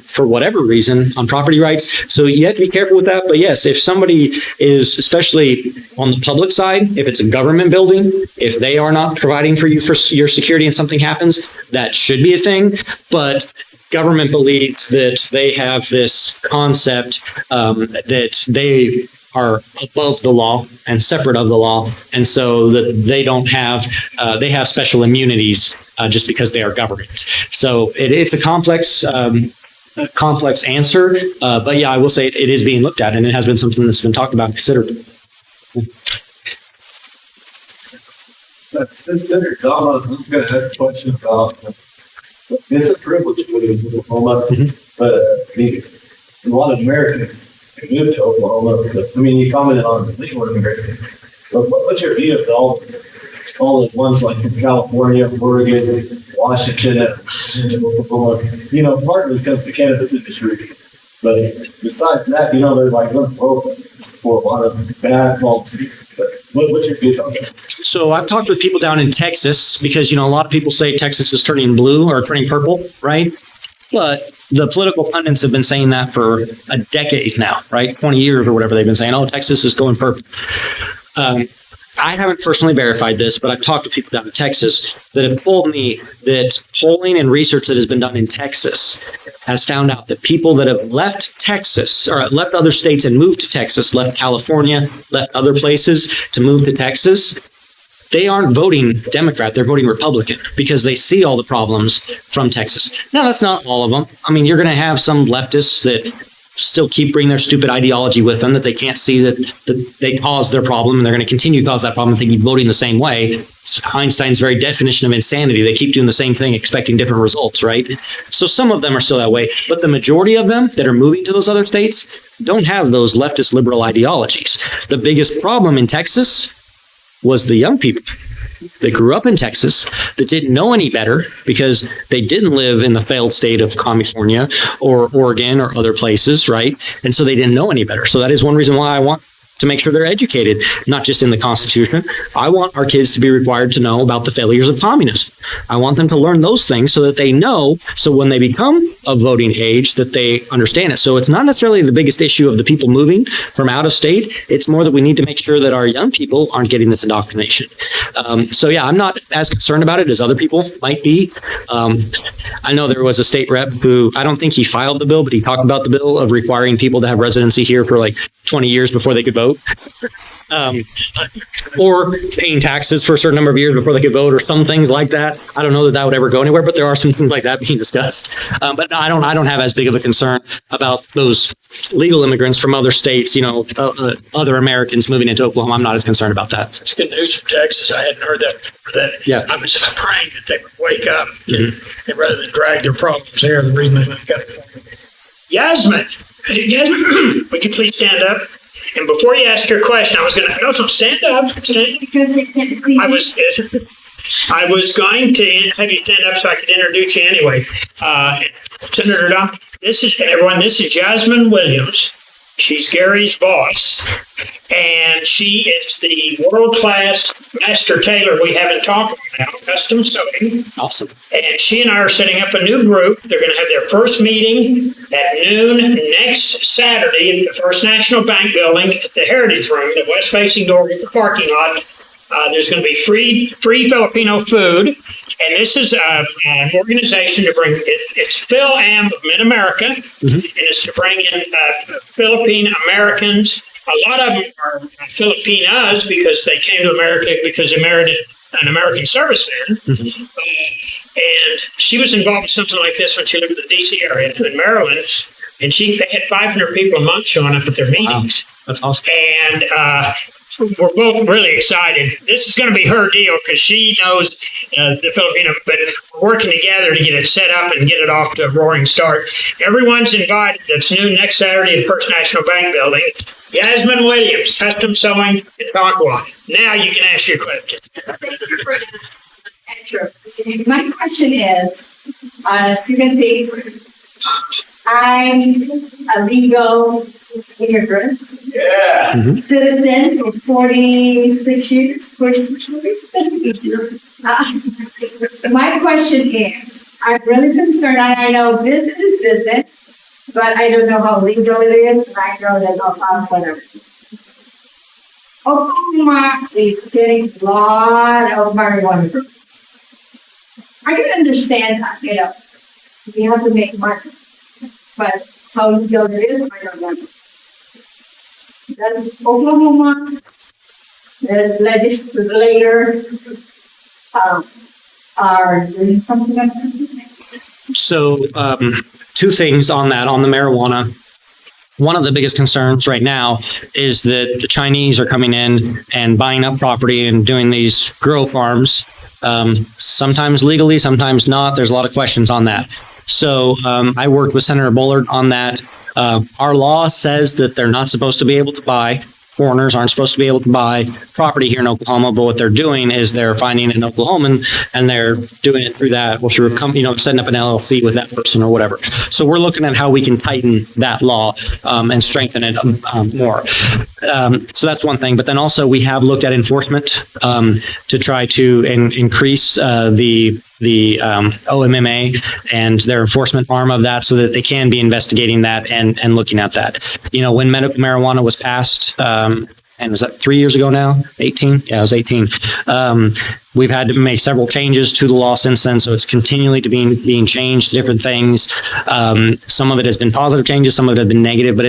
for whatever reason on property rights. So you have to be careful with that. But yes, if somebody is, especially on the public side, if it's a government building, if they are not providing for you for your security and something happens, that should be a thing. But government believes that they have this concept that they are above the law and separate of the law, and so that they don't have they have special immunities just because they are government. So it's a complex answer, but yeah, I will say it is being looked at, and it has been something that's been talked about and considered.
Senator Dahm, I'm going to ask a question about. It's a privilege to live in Oklahoma, but I mean, a lot of Americans move to Oklahoma because, I mean, you commented on legal immigration. But what's your view of all the ones like from California, Oregon, Washington, and Oklahoma? Partly because of the cannabis industry. But besides that, they're like open for a lot of bad policies. But what's your view on that?
So I've talked with people down in Texas because, a lot of people say Texas is turning blue or turning purple, right? But the political pundits have been saying that for a decade now, right? 20 years or whatever they've been saying, oh, Texas is going purple. I haven't personally verified this, but I've talked to people down in Texas that have told me that polling and research that has been done in Texas has found out that people that have left Texas or left other states and moved to Texas, left California, left other places to move to Texas, they aren't voting Democrat, they're voting Republican because they see all the problems from Texas. Now, that's not all of them. I mean, you're going to have some leftists that still keep bringing their stupid ideology with them, that they can't see that they caused their problem and they're going to continue to cause that problem if they keep voting the same way. It's Einstein's very definition of insanity. They keep doing the same thing, expecting different results, right? So some of them are still that way, but the majority of them that are moving to those other states don't have those leftist liberal ideologies. The biggest problem in Texas was the young people that grew up in Texas that didn't know any better because they didn't live in the failed state of California or Oregon or other places, right? And so they didn't know any better. So that is one reason why I want to make sure they're educated, not just in the Constitution. I want our kids to be required to know about the failures of communism. I want them to learn those things so that they know, so when they become of voting age, that they understand it. So it's not necessarily the biggest issue of the people moving from out of state. It's more that we need to make sure that our young people aren't getting this indoctrination. So yeah, I'm not as concerned about it as other people might be. I know there was a state rep who, I don't think he filed the bill, but he talked about the bill of requiring people to have residency here for like 20 years before they could vote. Or paying taxes for a certain number of years before they could vote, or some things like that. I don't know that would ever go anywhere, but there are some things like that being discussed. But I don't have as big of a concern about those legal immigrants from other states, other Americans moving into Oklahoma. I'm not as concerned about that.
It's good news from Texas. I hadn't heard that.
Yeah.
I was praying that they would wake up and rather than drag their problems there. The reason they got it. Yasmin, would you please stand up? And before you ask your question, I was going to, no, stand up. I was going to have you stand up so I could introduce you anyway. Senator Dahm, this is Yasmin Williams. She's Gary's boss, and she is the world-class master tailor we haven't talked about, custom sewing.
Awesome.
And she and I are setting up a new group. They're going to have their first meeting at noon next Saturday at the First National Bank building at the Heritage Room, the west-facing door of the parking lot. There's going to be free Filipino food. And this is an organization to bring, it's Phil-Am of Mid-America, and it's to bring in Philippine Americans. A lot of them are Filipinas because they came to America because they married an American serviceman. And she was involved in something like this when she lived in the D.C. area in Maryland. And they had 500 people a month showing up at their meetings.
Wow. That's awesome.
And we're both really excited. This is going to be her deal because she knows the Filipino, but we're working together to get it set up and get it off to a roaring start. Everyone's invited. That's noon next Saturday at First National Bank building. Yasmin Williams, custom sewing at Tonkawa. Now you can ask your question.
Thank you for that answer. My question is, as you can see, I'm a legal immigrant, citizen for 46 years. My question is, I'm really concerned, and I know business is business, but I don't know how legal it is, and I know there's no whatever. Oklahoma is getting a lot of marijuana. I can understand that, you have to make money. But how legal it is, I don't know. Does Oklahoma, the legislators, are doing something like that?
So, two things on that, on the marijuana. One of the biggest concerns right now is that the Chinese are coming in and buying up property and doing these grow farms, sometimes legally, sometimes not. There's a lot of questions on that. So I worked with Senator Bullard on that. Our law says that they're not supposed to be able to buy. Foreigners aren't supposed to be able to buy property here in Oklahoma, but what they're doing is they're finding an Oklahoman and they're doing it through that, well, through a company, setting up an LLC with that person or whatever. So we're looking at how we can tighten that law and strengthen it more. So that's one thing. But then also we have looked at enforcement to try to increase the OMMA and their enforcement arm of that so that they can be investigating that and looking at that. When medical marijuana was passed, and was that 3 years ago now? 18? Yeah, it was 18. We've had to make several changes to the law since then, so it's continually being changed, different things. Some of it has been positive changes, some of it have been negative, but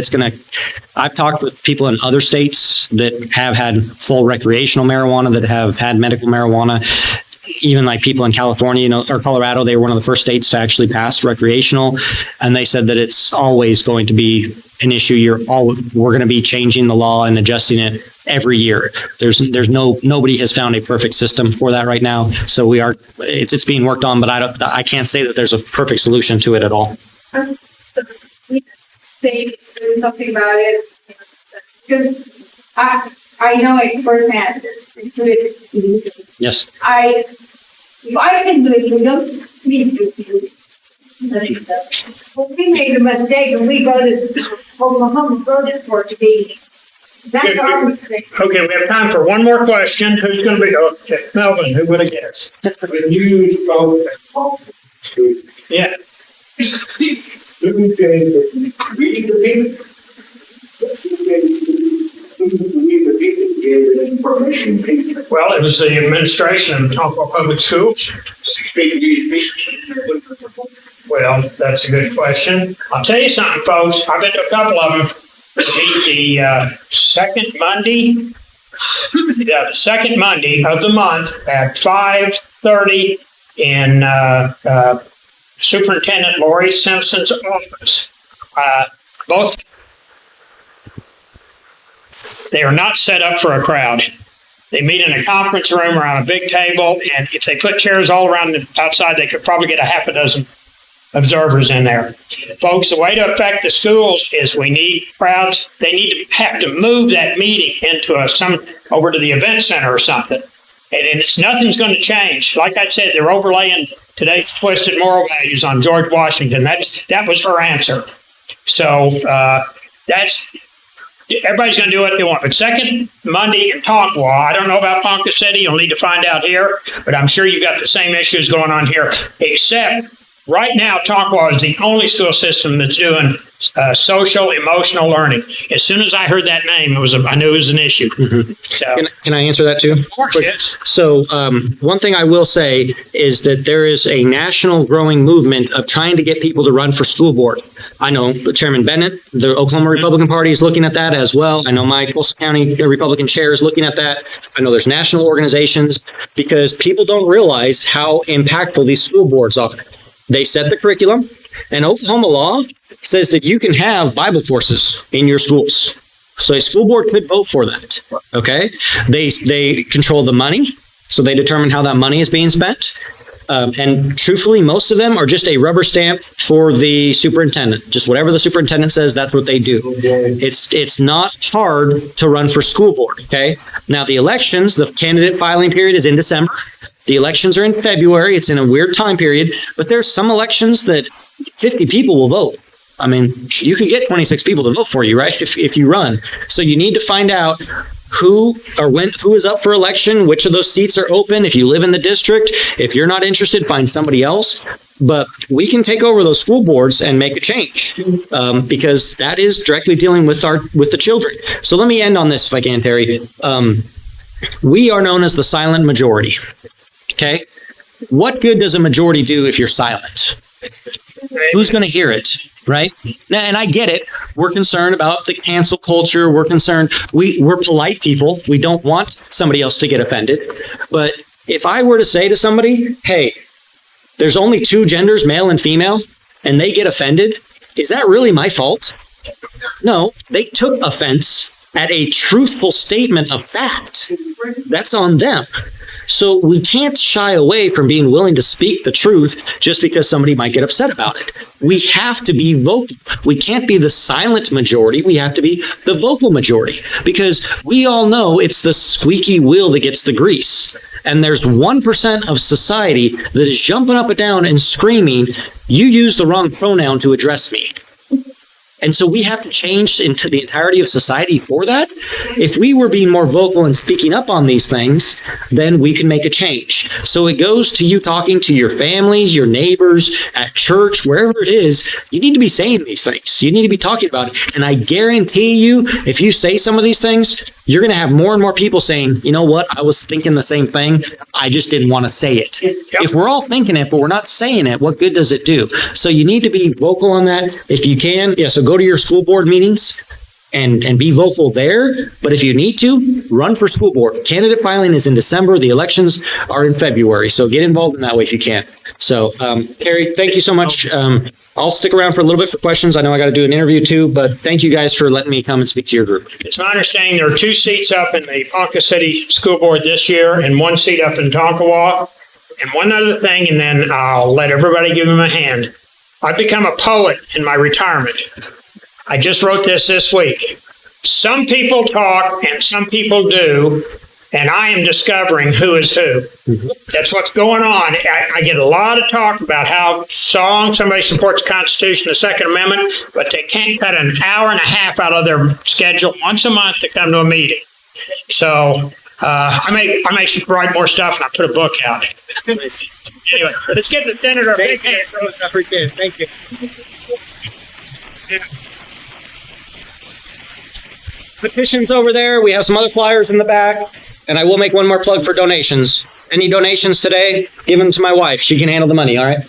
I've talked with people in other states that have had full recreational marijuana, that have had medical marijuana. Even like people in California, or Colorado, they were one of the first states to actually pass recreational. And they said that it's always going to be an issue. We're going to be changing the law and adjusting it every year. Nobody has found a perfect system for that right now. So it's being worked on, but I can't say that there's a perfect solution to it at all.
Say do something about it, because I know it firsthand.
Yes.
If I can do it legal, please do it. When we make a mistake and we go to Oklahoma Produce Board to be, that's our mistake.
Okay, we have time for one more question. Who's going to be? Okay, Melvin, who would have guessed?
When you spoke,
Yeah. Well, it was the administration of Tonkawa Public Schools. Well, that's a good question. I'll tell you something, folks. I've been to a couple of them. The second Monday, the second Monday of the month at 5:30 in Superintendent Lori Simpson's office. Both. They are not set up for a crowd. They meet in a conference room around a big table, and if they put chairs all around the outside, they could probably get a half a dozen observers in there. Folks, the way to affect the schools is we need crowds. They need to have to move that meeting into over to the event center or something. And nothing's going to change. Like I said, they're overlaying today's twisted moral values on George Washington. That was her answer. So everybody's going to do what they want. But second Monday in Tonkawa, I don't know about Ponca City. You'll need to find out here. But I'm sure you've got the same issues going on here. Except right now, Tonkawa is the only school system that's doing social emotional learning. As soon as I heard that name, I knew it was an issue. Mm-hmm. So,
can I answer that too?
Of course, yes.
So one thing I will say is that there is a national growing movement of trying to get people to run for school board. I know Chairman Bennett, the Oklahoma Republican Party, is looking at that as well. I know my Tulsa County Republican chair is looking at that. I know there's national organizations, because people don't realize how impactful these school boards are. They set the curriculum, and Oklahoma law says that you can have Bible courses in your schools. So a school board could vote for that. Okay. They control the money. So they determine how that money is being spent. And truthfully, most of them are just a rubber stamp for the superintendent. Just whatever the superintendent says, that's what they do. It's not hard to run for school board, okay? Now, the elections, the candidate filing period is in December. The elections are in February. It's in a weird time period, but there's some elections that 50 people will vote. I mean, you could get 26 people to vote for you, right? If you run. So you need to find out who is up for election, which of those seats are open. If you live in the district, if you're not interested, find somebody else. But we can take over those school boards and make a change because that is directly dealing with the children. So let me end on this if I can, Terry. We are known as the silent majority. Okay, what good does a majority do if you're silent? Who's going to hear it? Right now, and I get it. We're concerned about the cancel culture. We're concerned. We're polite people. We don't want somebody else to get offended. But if I were to say to somebody, hey, there's only two genders, male and female, and they get offended, is that really my fault? No, they took offense at a truthful statement of fact. That's on them. So we can't shy away from being willing to speak the truth just because somebody might get upset about it. We have to be vocal. We can't be the silent majority. We have to be the vocal majority because we all know it's the squeaky wheel that gets the grease. And there's 1% of society that is jumping up and down and screaming, you used the wrong pronoun to address me. And so we have to change into the entirety of society for that. If we were being more vocal and speaking up on these things, then we can make a change. So it goes to you talking to your families, your neighbors, at church, wherever it is, you need to be saying these things. You need to be talking about it. And I guarantee you, if you say some of these things, you're going to have more and more people saying, you know what, I was thinking the same thing. I just didn't want to say it. Yep. If we're all thinking it, but we're not saying it, what good does it do? So you need to be vocal on that if you can. Yeah, so go to your school board meetings and be vocal there. But if you need to, run for school board. Candidate filing is in December. The elections are in February. So get involved in that way if you can. So, Carrie, thank you so much. I'll stick around for a little bit for questions. I know I got to do an interview too, but thank you guys for letting me come and speak to your group.
It's my understanding there are 2 seats up in the Ponca City School Board this year and 1 seat up in Tonkawa. And one other thing, and then I'll let everybody give him a hand. I've become a poet in my retirement. I just wrote this week. Some people talk and some people do, and I am discovering who is who. That's what's going on. I get a lot of talk about how strong somebody supports the Constitution, the Second Amendment, but they can't cut an hour and a half out of their schedule once a month to come to a meeting. So I may write more stuff and I put a book out. Anyway, let's get the senator. Thank you. I appreciate it. Thank you.
Petitions over there. We have some other flyers in the back. And I will make one more plug for donations. Any donations today, give them to my wife. She can handle the money, all right?